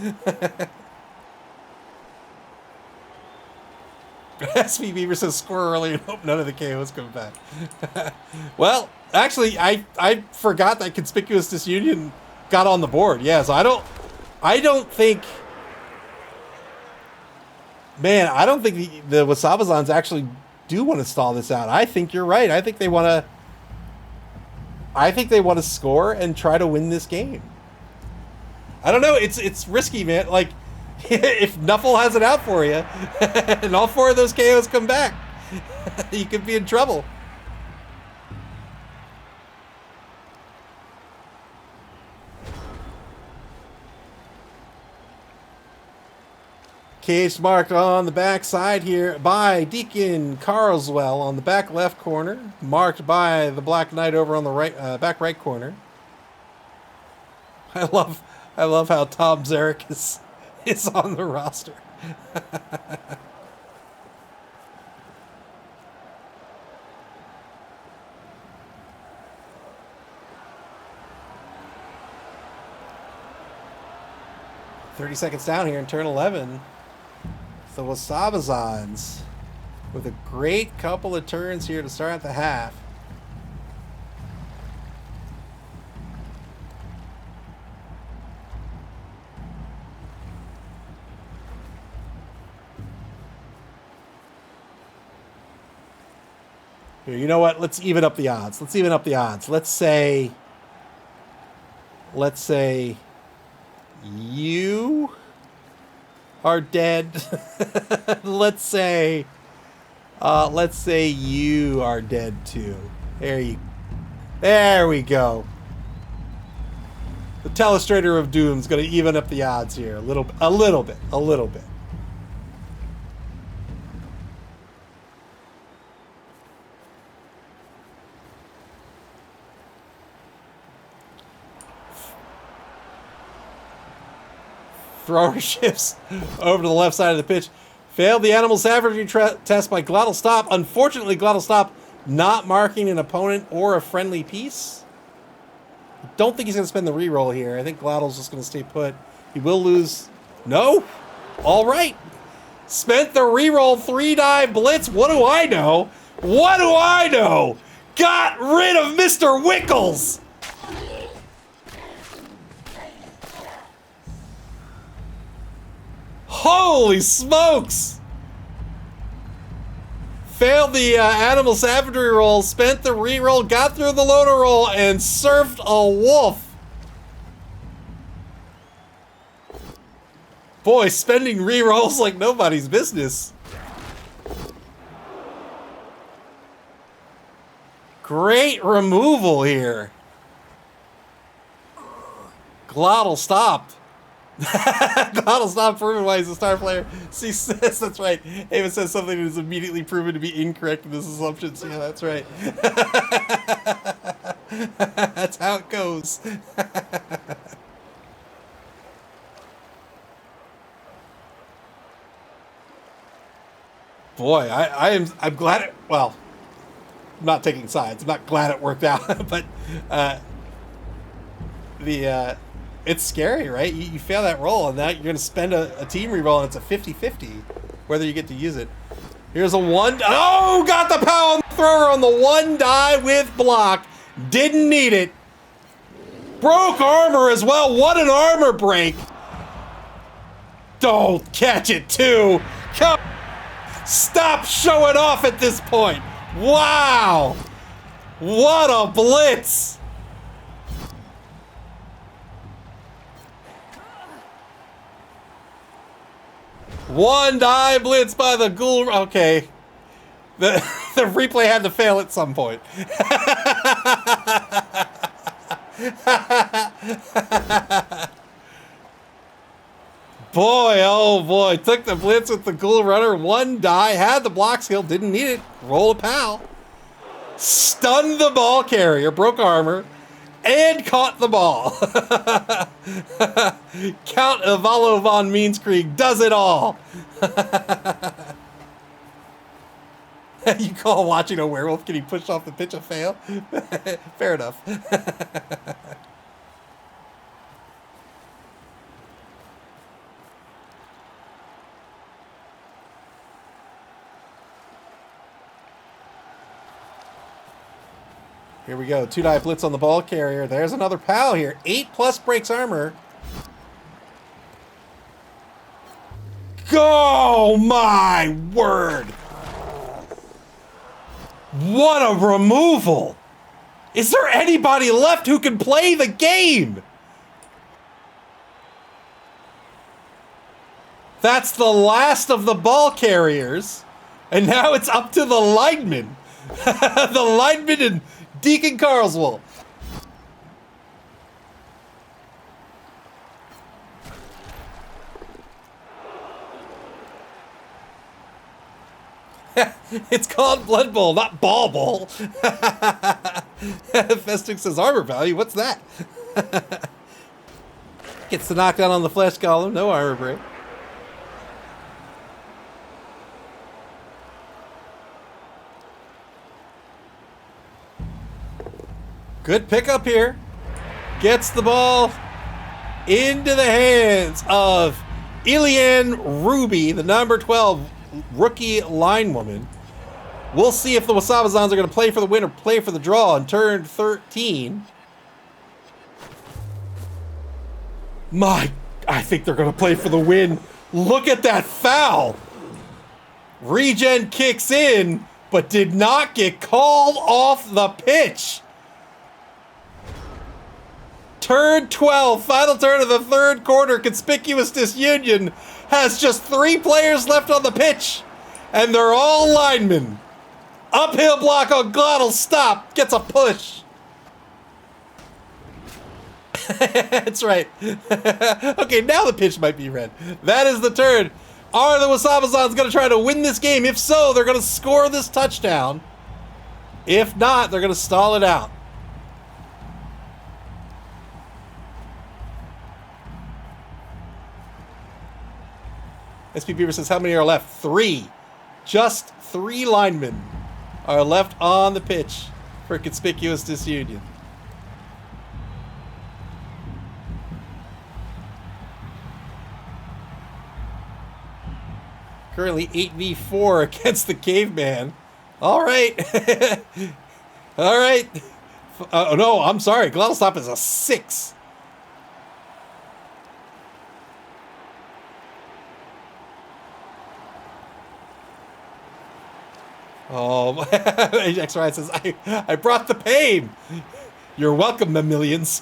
SV Beaver says, score early and hope none of the KOs come back. Well, actually, I forgot that Conspicuous Disunion got on the board. Yeah, so I don't think... Man, I don't think the Wasabazons actually do want to stall this out. I think you're right. I think they want to score and try to win this game. I don't know. It's risky, man. Like, if Nuffle has it out for you, and all 4 of those KOs come back, you could be in trouble. Cage marked on the back side here by Deacon Carlswell on the back left corner, marked by the Black Knight over on the right back right corner. I love how Tom Zarek is on the roster. "30 seconds down here in turn 11. The Wasabazons with a great couple of turns here to start at the half. Here, you know what? Let's even up the odds. Let's say you are dead. let's say you are dead too. There we go. The Telestrator of Doom's gonna even up the odds here a little bit. Thrower shifts over to the left side of the pitch. Failed the animal savagery test by Glottal Stop. Unfortunately, Glottal Stop not marking an opponent or a friendly piece. I don't think he's going to spend the reroll here. I think Glottle's just going to stay put. He will lose. No? All right. Spent the reroll 3-dive blitz. What do I know? Got rid of Mr. Wickles. Holy smokes! Failed the animal savagery roll, spent the reroll, got through the loader roll, and surfed a wolf. Boy, spending rerolls like nobody's business. Great removal here. Glottal stopped. Glottal Stop proven why he's a star player. See, says that's right. Ava says something that is immediately proven to be incorrect in this assumption. So yeah, that's right. That's how it goes. Boy, I'm glad it. Well, not taking sides. I'm not glad it worked out, but it's scary, right? You fail that roll, and now you're going to spend a team reroll, and it's a 50-50 whether you get to use it. Here's a one. Oh, got the power on the thrower on the one die with block. Didn't need it. Broke armor as well. What an armor break. Don't catch it, too. Come. Stop showing off at this point. Wow. What a blitz. One die blitz by the ghoul. Okay. The replay had to fail at some point. Boy, oh boy. Took the blitz with the ghoul runner. One die. Had the block skill. Didn't need it. Roll a pal. Stunned the ball carrier. Broke armor. And caught the ball. Count Ivalo von Meanskrieg does it all. You call watching a werewolf getting pushed off the pitch a fail? Fair enough. Here we go. 2-die blitz on the ball carrier. There's another pal here. 8+ breaks armor. Oh my word. What a removal. Is there anybody left who can play the game? That's the last of the ball carriers. And now it's up to the linemen. The linemen and Deacon Carlswell. It's called Blood Bowl, not Ball Bowl. Festic says armor value. What's that? Gets the knockdown on the flesh column. No armor break. Good pickup here. Gets the ball into the hands of Ilian Ruby, the number 12 rookie linewoman. We'll see if the Wasabazons are going to play for the win or play for the draw on turn 13. I think they're going to play for the win. Look at that foul. Regen kicks in, but did not get called off the pitch. Turn 12, final turn of the third quarter. Conspicuous Disunion has just 3 players left on the pitch, and they're all linemen. Uphill block on Glottal, stop, gets a push. That's right. Okay, now the pitch might be red. That is the turn. Are the Wasabazons going to try to win this game? If so, they're going to score this touchdown. If not, they're going to stall it out. SP Beaver says, how many are left? 3. Just 3 linemen are left on the pitch for Conspicuous Disunion. Currently 8v4 against the caveman. All right. All right. Oh, no, I'm sorry. Glottal Stop is a 6. Oh, Ajax Ryan says, I brought the pain. You're welcome, mammalians.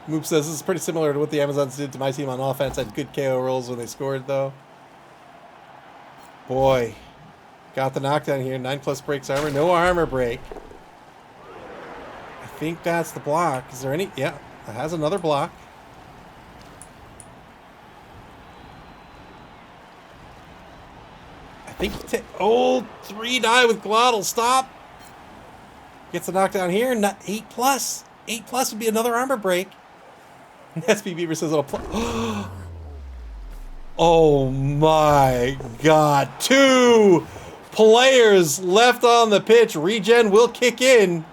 Moop says, this is pretty similar to what the Amazons did to my team on offense. Had good KO rolls when they scored, though. Boy. Got the knockdown here. 9+ breaks armor. No armor break. I think that's the block. Is there any? Yeah. It has another block. I think 3-die with Glottal. Stop. Gets the knockdown here. 8+. 8+ would be another armor break. SB Beaver says it'll play. Oh my god. 2 players left on the pitch. Regen will kick in.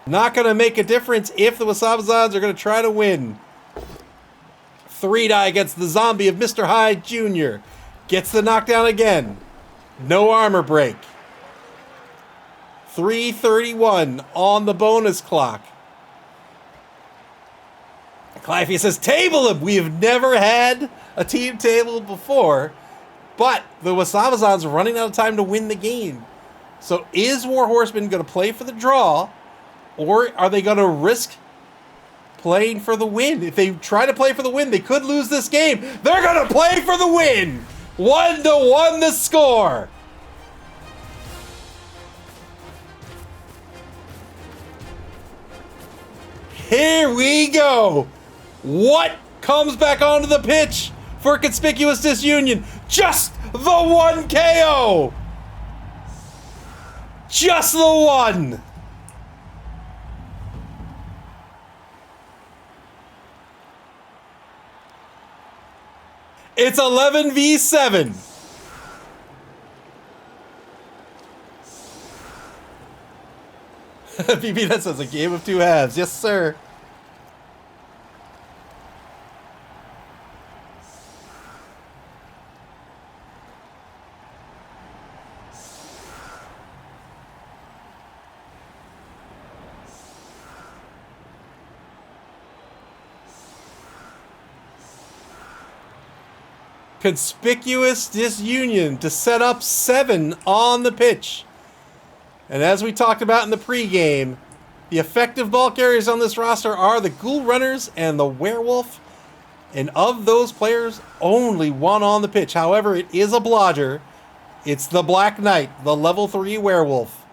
Not going to make a difference if the Wasabazons are going to try to win. 3-die against the zombie of Mr. Hyde Jr. Gets the knockdown again. No armor break. 3:31 on the bonus clock. Clifey says, table him! We have never had a team table before, but the Wasabazons are running out of time to win the game. So is War Horseman going to play for the draw, or are they going to risk playing for the win? If they try to play for the win, they could lose this game. They're going to play for the win! 1-1 the score! Here we go! What comes back onto the pitch for Conspicuous Disunion? Just the 1 KO! Just the 1! It's 11v7. BB, that says a game of 2 halves. Yes, sir. Conspicuous Disunion to set up 7 on the pitch. And as we talked about in the pregame, the effective ball carriers on this roster are the Ghoul Runners and the Werewolf. And of those players, only 1 on the pitch. However, it is a blodger. It's the Black Knight, the level 3 Werewolf.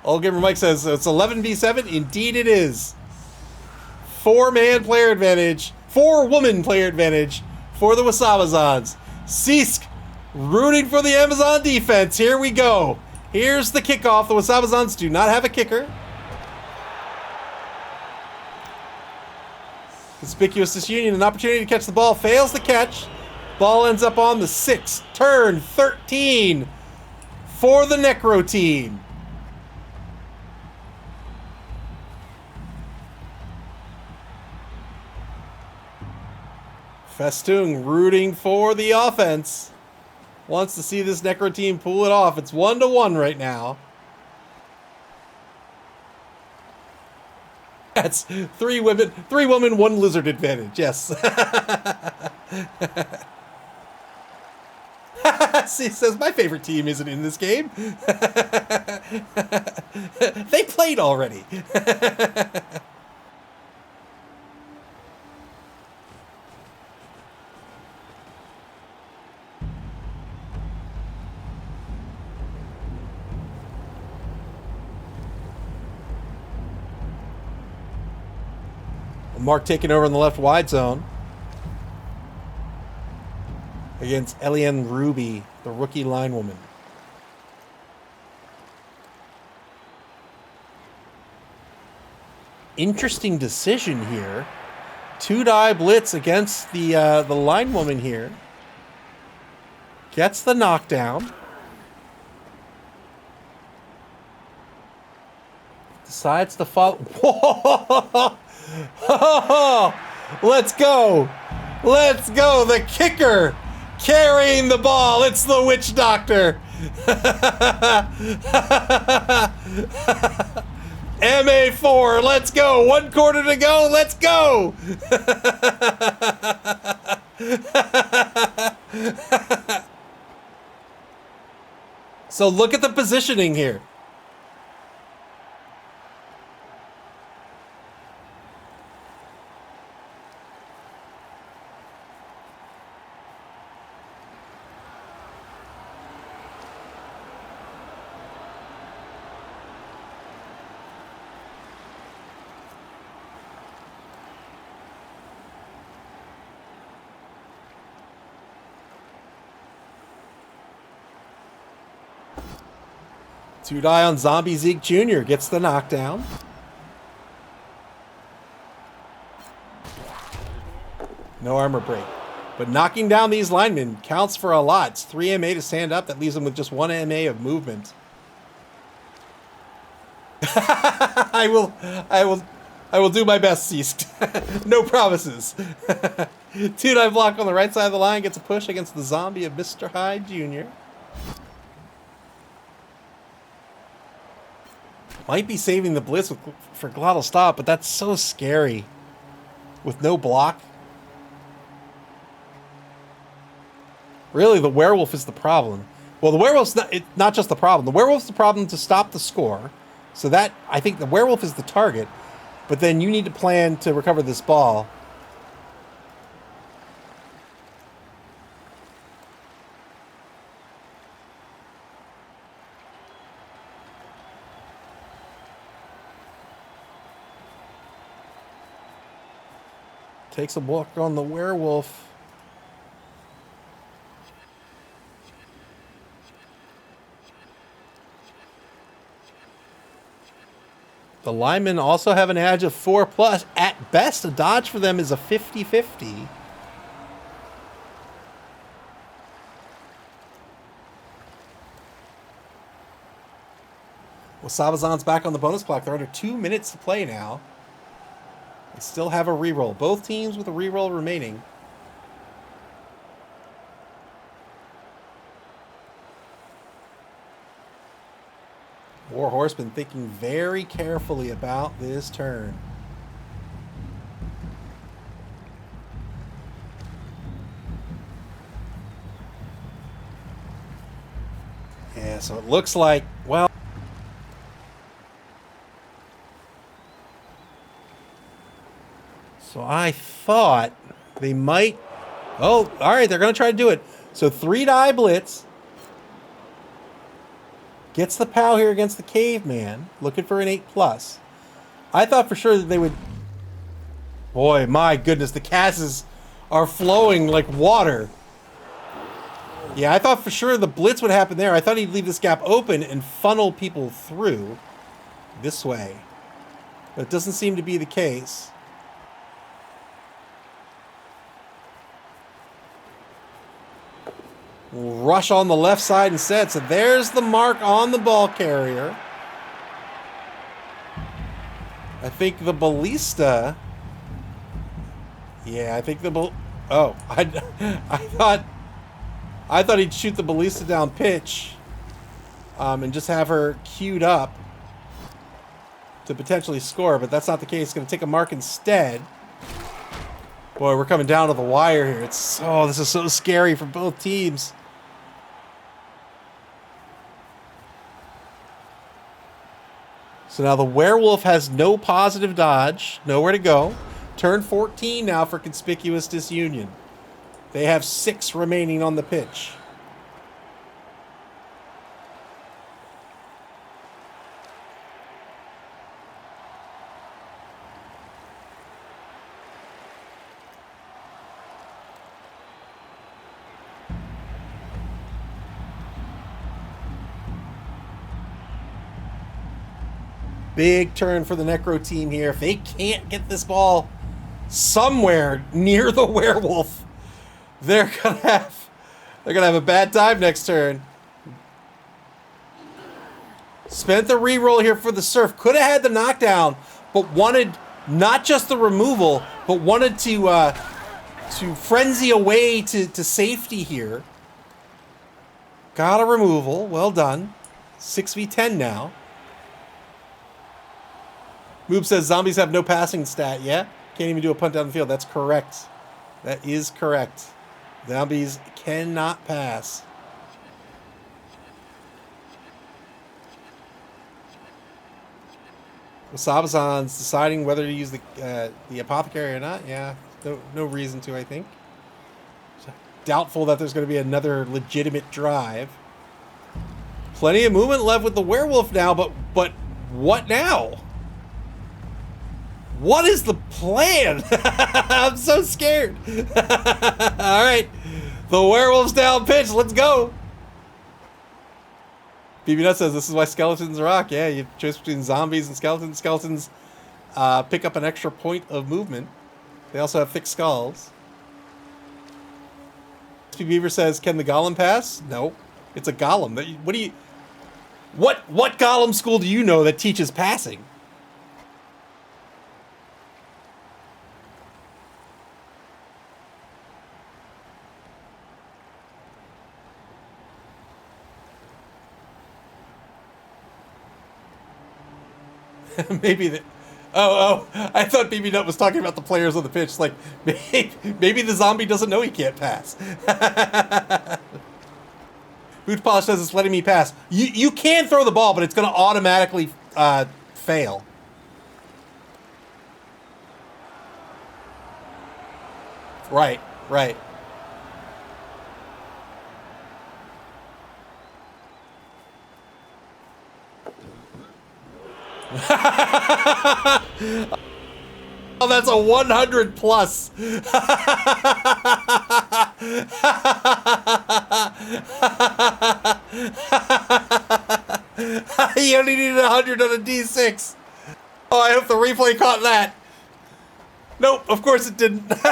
Old Gamer Mike says it's 11v7. Indeed it is. 4-man player advantage. 4-woman player advantage for the Wasabazons. Sisk rooting for the Amazon defense. Here we go. Here's the kickoff. The Wasabazons do not have a kicker. Conspicuous Disunion, an opportunity to catch the ball. Fails the catch. Ball ends up on the 6. Turn 13 for the Necro team. Festoon rooting for the offense. Wants to see this Necro team pull it off. It's 1-1 right now. That's 3 women, 1 lizard advantage. Yes. He says, my favorite team isn't in this game. They played already. Mark taking over in the left wide zone against Eliane Ruby, the rookie linewoman. Interesting decision here. 2-die blitz against the linewoman here. Gets the knockdown. Decides to follow. Whoa! Let's go. Let's go. The kicker carrying the ball. It's the witch doctor. MA4. Let's go. 1 quarter to go. Let's go. So look at the positioning here. Two-die on Zombie Zeke Jr. gets the knockdown. No armor break. But knocking down these linemen counts for a lot. It's 3 MA to stand up. That leaves them with just 1 MA of movement. I will do my best, Seast. No promises. 2-9 block on the right side of the line gets a push against the zombie of Mr. Hyde Jr. Might be saving the blitz for Glottal Stop, but that's so scary. With no block. Really, the werewolf is the problem. Well, the werewolf's not just the problem. The werewolf's the problem to stop the score. So that, I think the werewolf is the target. But then you need to plan to recover this ball. Takes a walk on the werewolf. The linemen also have an edge of 4+. At best, a dodge for them is a 50-50. Wasabazons back on the bonus clock. They're under 2 minutes to play now. They still have a reroll. Both teams with a reroll remaining. Warhorseman thinking very carefully about this turn. Yeah, so it looks like, well, so I thought they might, oh, all right, they're going to try to do it. So 3-die blitz. Gets the POW here against the caveman. Looking for an 8+. I thought for sure that they would... Boy, my goodness. The Casses are flowing like water. Yeah, I thought for sure the blitz would happen there. I thought he'd leave this gap open and funnel people through this way. But it doesn't seem to be the case. We'll rush on the left side instead. So there's the mark on the ball carrier. I think the ballista. Yeah, I think the oh, I thought he'd shoot the ballista down pitch, and just have her queued up to potentially score, but that's not the case. Going to take a mark instead. Boy, we're coming down to the wire here. This is so scary for both teams. So now the werewolf has no positive dodge, nowhere to go. Turn 14 now for Conspicuous Disunion. They have 6 remaining on the pitch. Big turn for the Necro team here. If they can't get this ball somewhere near the werewolf, they're gonna have a bad time next turn. Spent the reroll here for the Surf. Could have had the knockdown, but wanted not just the removal, but wanted to frenzy away to safety here. Got a removal. Well done. 6v10 now. Moob says zombies have no passing stat. Yeah? Can't even do a punt down the field. That's correct. That is correct. Zombies cannot pass. Wasabazons deciding whether to use the apothecary or not. Yeah, no reason to, I think. Doubtful that there's going to be another legitimate drive. Plenty of movement left with the werewolf now, but what now? What is the plan? I'm so scared. All right. The werewolf's down pitch. Let's go. BB Nut says this is why skeletons rock. Yeah, you choose between zombies and skeletons. Skeletons pick up an extra point of movement. They also have thick skulls. Beaver says, "Can the golem pass?" No, it's a golem. What do you? What golem school do you know that teaches passing? Maybe the. Oh! I thought BB Nut was talking about the players on the pitch. Like maybe the zombie doesn't know he can't pass. Boot Polish says it's letting me pass. You can throw the ball, but it's going to automatically fail. Right. Oh, that's a 100 plus. He only needed 100 on a D6. Oh, I hope the replay caught that. Nope, of course it didn't. That's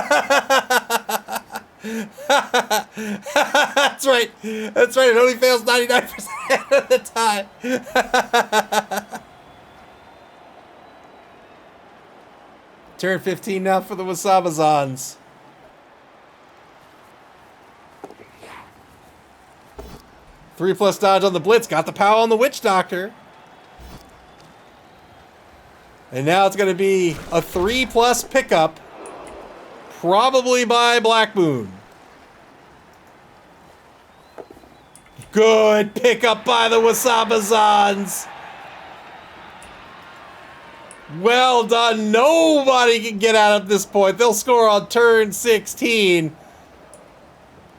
right. It only fails 99% of the time. Turn 15 now for the Wasabazons. Three plus dodge on the Blitz. Got the power on the Witch Doctor. And now it's going to be a 3 plus pickup. Probably by Black Moon. Good pickup by the Wasabazons. Well done. Nobody can get out at this point. They'll score on turn 16.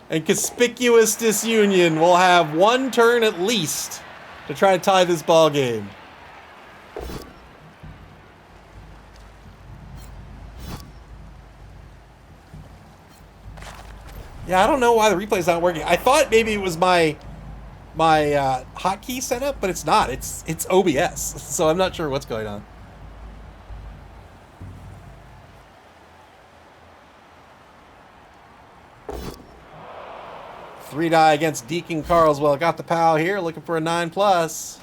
And Conspicuous Disunion will have one turn at least to try to tie this ball game. Yeah, I don't know why the replay's not working. I thought maybe it was my hotkey setup, but it's not. It's OBS, so I'm not sure what's going on. Three die against Deacon Carlswell. Got the POW here, looking for a 9 plus.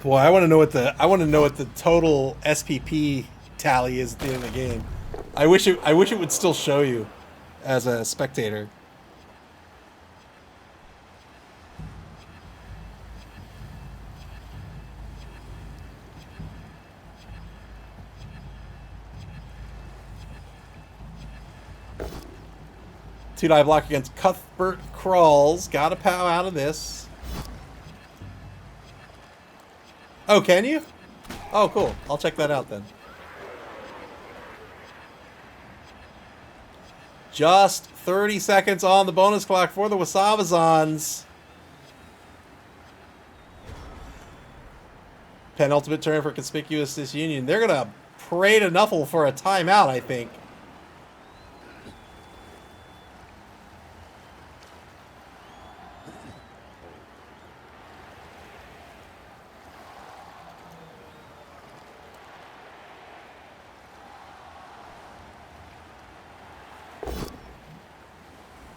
Boy, I want to know what the total SPP tally is at the end of the game. I wish it would still show you as a spectator. Two die block against Cuthbert Crawls. Got a POW out of this. Oh, can you? Oh, cool. I'll check that out then. Just 30 seconds on the bonus clock for the Wasabazons. Penultimate turn for Conspicuous Disunion. They're going to pray to Nuffle for a timeout, I think.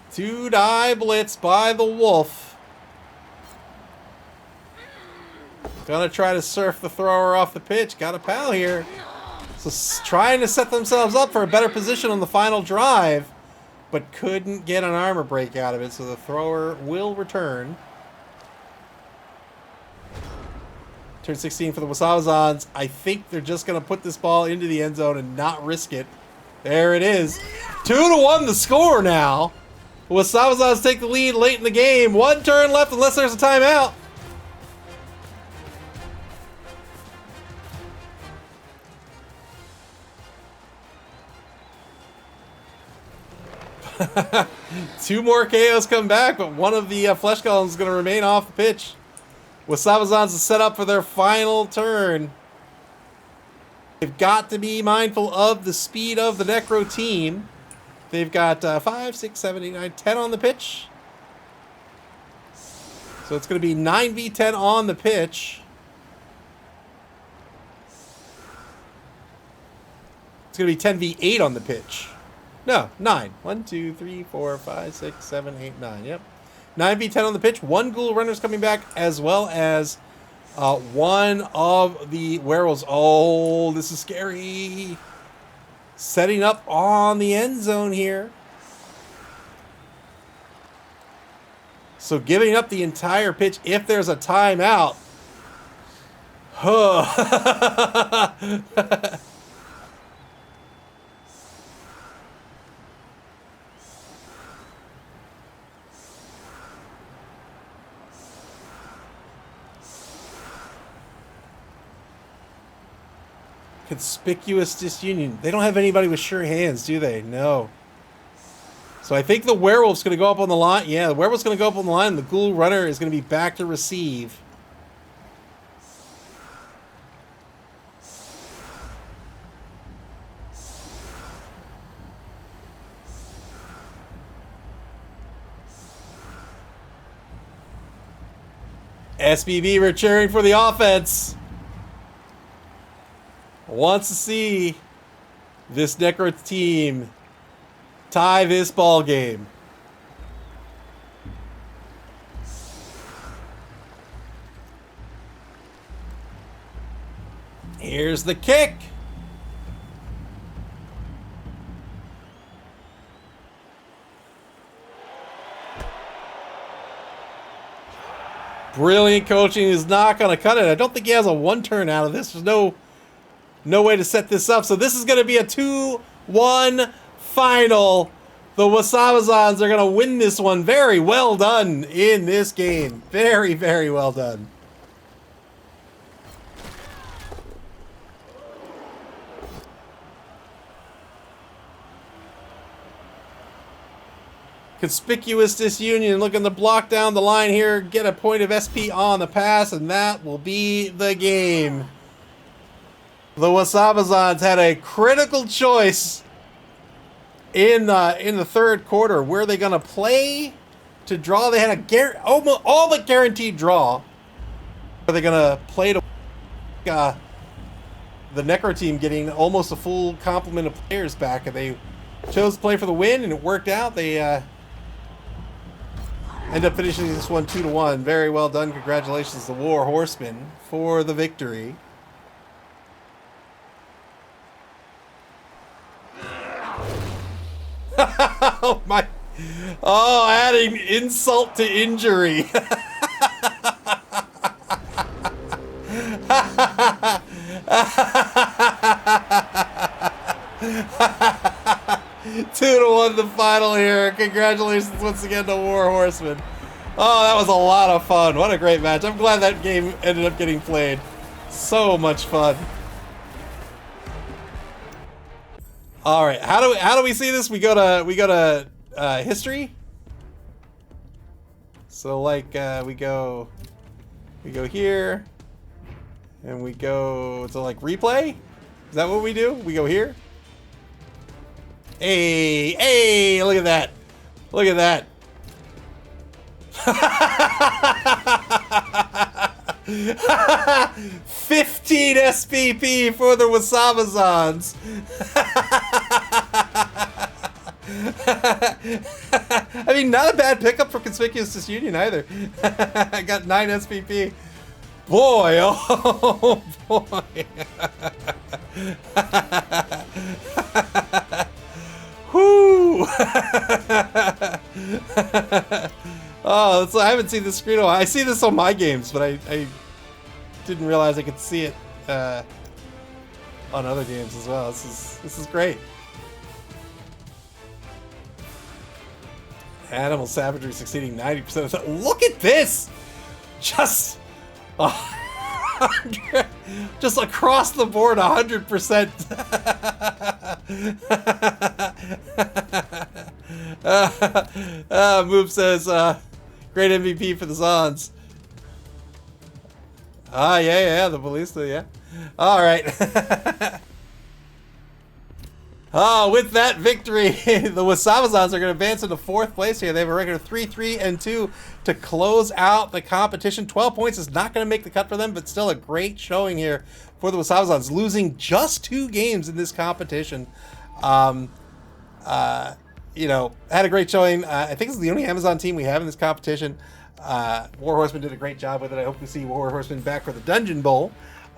Two die blitz by the Wolf. Gonna try to surf the thrower off the pitch. Got a POW here. So trying to set themselves up for a better position on the final drive, but couldn't get an armor break out of it, so the thrower will return. Turn 16 for the Wasabazons. I think they're just gonna put this ball into the end zone and not risk it. There it is. 2-1 the score now. Wasabazons take the lead late in the game. One turn left unless there's a timeout. Two more KOs come back, but one of the Flesh Golems is going to remain off the pitch. Wasabazons is set up for their final turn. They've got to be mindful of the speed of the Necro team. They've got 5, 6, 7, 8, 9, 10 on the pitch. So it's going to be 9v10 on the pitch. It's going to be 10v8 on the pitch. No, 9. 1, 2, 3, 4, 5, 6, 7, 8, 9. Yep. 9v10 on the pitch. One ghoul runner's coming back, as well as one of the werewolves. Oh, this is scary. Setting up on the end zone here. So giving up the entire pitch if there's a timeout. Conspicuous Disunion. They don't have anybody with sure hands, do they? No. So I think the werewolf's going to go up on the line. Yeah, the werewolf's going to go up on the line. And the ghoul runner is going to be back to receive. SBB, we're cheering for the offense. Wants to see this Necro team tie this ball game. Here's the kick. Brilliant coaching is not going to cut it. I don't think he has a one turn out of this. There's no way to set this up. So this is going to be a 2-1 final. The Wasabazons are going to win this one. Very well done in this game. Very, very well done. Conspicuous Disunion looking to block down the line here, get a point of SP on the pass, and that will be the game. The Wasabazons had a critical choice in the third quarter. Where are they going to play to draw? They had a all but guaranteed draw. Are they going to play to the Necro team getting almost a full complement of players back? And they chose to play for the win, and it worked out. They end up finishing this one 2-1. Very well done. Congratulations to War Horsemen for the victory. Oh my! Oh, adding insult to injury. 2-1 the final here. Congratulations once again to War Horsemen. Oh, that was a lot of fun. What a great match. I'm glad that game ended up getting played. So much fun. All right, how do we see this? We go to history. So like we go here, and we go to like replay. Is that what we do? We go here. Hey, look at that. Look at that. 15 SPP for the Wasabazons. I mean, not a bad pickup for Conspicuous Disunion either. I got 9 SPP. Boy, oh boy. Whoo! Oh, I haven't seen this screen in a while. I see this on my games, but I didn't realize I could see it on other games as well. This is great. Animal savagery succeeding 90% of the time. Look at this! Just just across the board, 100%. Move says, great MVP for the Zons. Ah, yeah, the ballista, yeah. All right. Oh, with that victory, the Wasabazons are going to advance into 4th place here. They have a record of 3-3-2 to close out the competition. 12 points is not going to make the cut for them, but still a great showing here for the Wasabazons, losing just 2 games in this competition. You know, had a great showing. I think it's the only Amazon team we have in this competition. War Horsemen did a great job with it. I hope to see War Horsemen back for the Dungeon Bowl.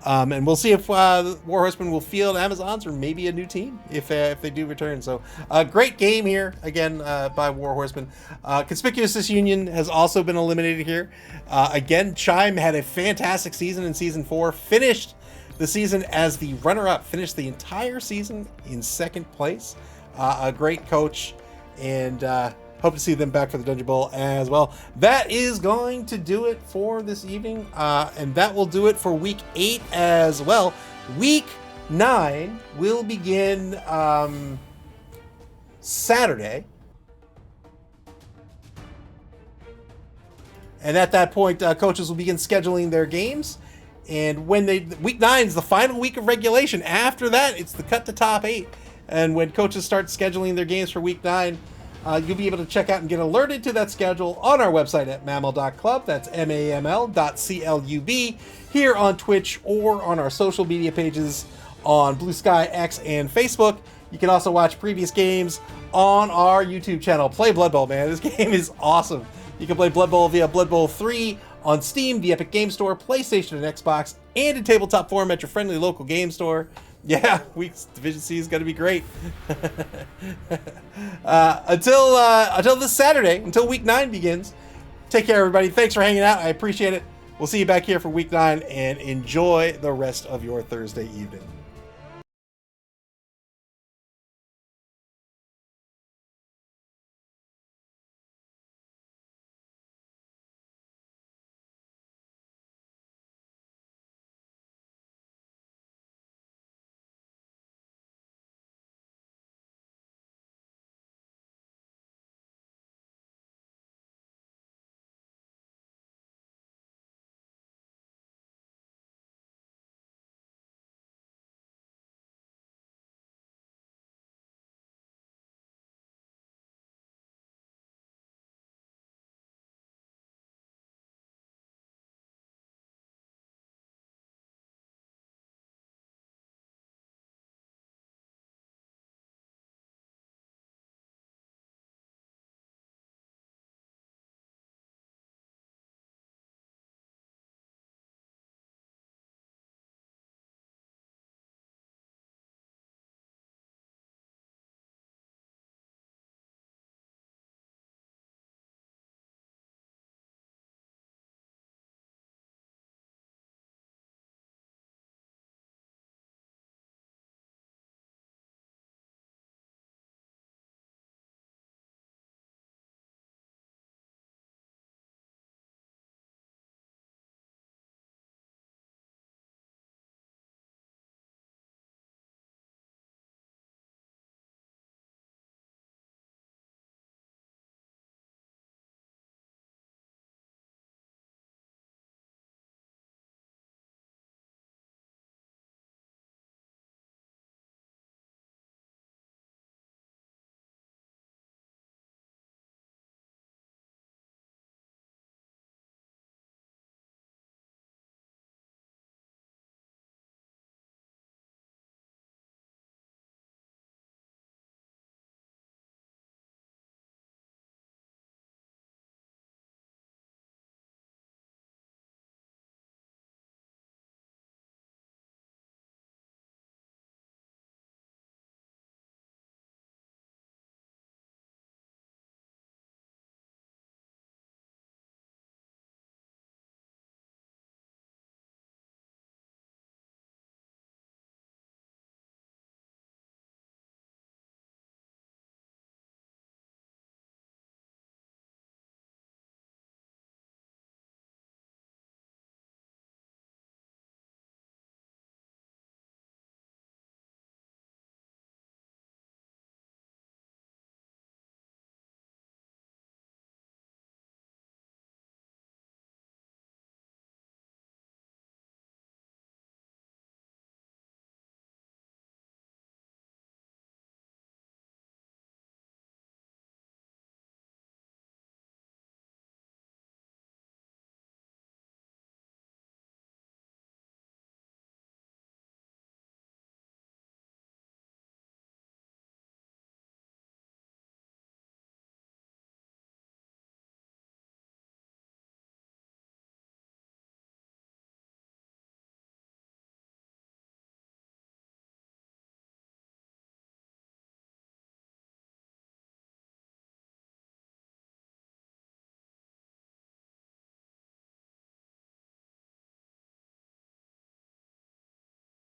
And we'll see if War Horsemen will field Amazons or maybe a new team if they do return. So a great game here, again, by War Horsemen. Conspicuous Disunion has also been eliminated here. Again, Chime had a fantastic season in Season 4, finished the season as the runner-up, finished the entire season in 2nd place. A great coach, and hope to see them back for the Dungeon Bowl as well. That is going to do it for this evening, and that will do it for Week 8 as well. Week 9 will begin Saturday. And at that point, coaches will begin scheduling their games. And when Week 9 is the final week of regulation. After that, it's the cut to top 8. And when coaches start scheduling their games for Week 9, you'll be able to check out and get alerted to that schedule on our website at maml.club. That's maml.club. Here on Twitch or on our social media pages on Blue Sky, X, and Facebook. You can also watch previous games on our YouTube channel. Play Blood Bowl, man. This game is awesome. You can play Blood Bowl via Blood Bowl 3 on Steam, the Epic Game Store, PlayStation, and Xbox, and in tabletop form at your friendly local game store. Yeah, Week's Division C is going to be great. Until this Saturday, until Week 9 begins, take care, everybody. Thanks for hanging out. I appreciate it. We'll see you back here for Week 9, and enjoy the rest of your Thursday evening.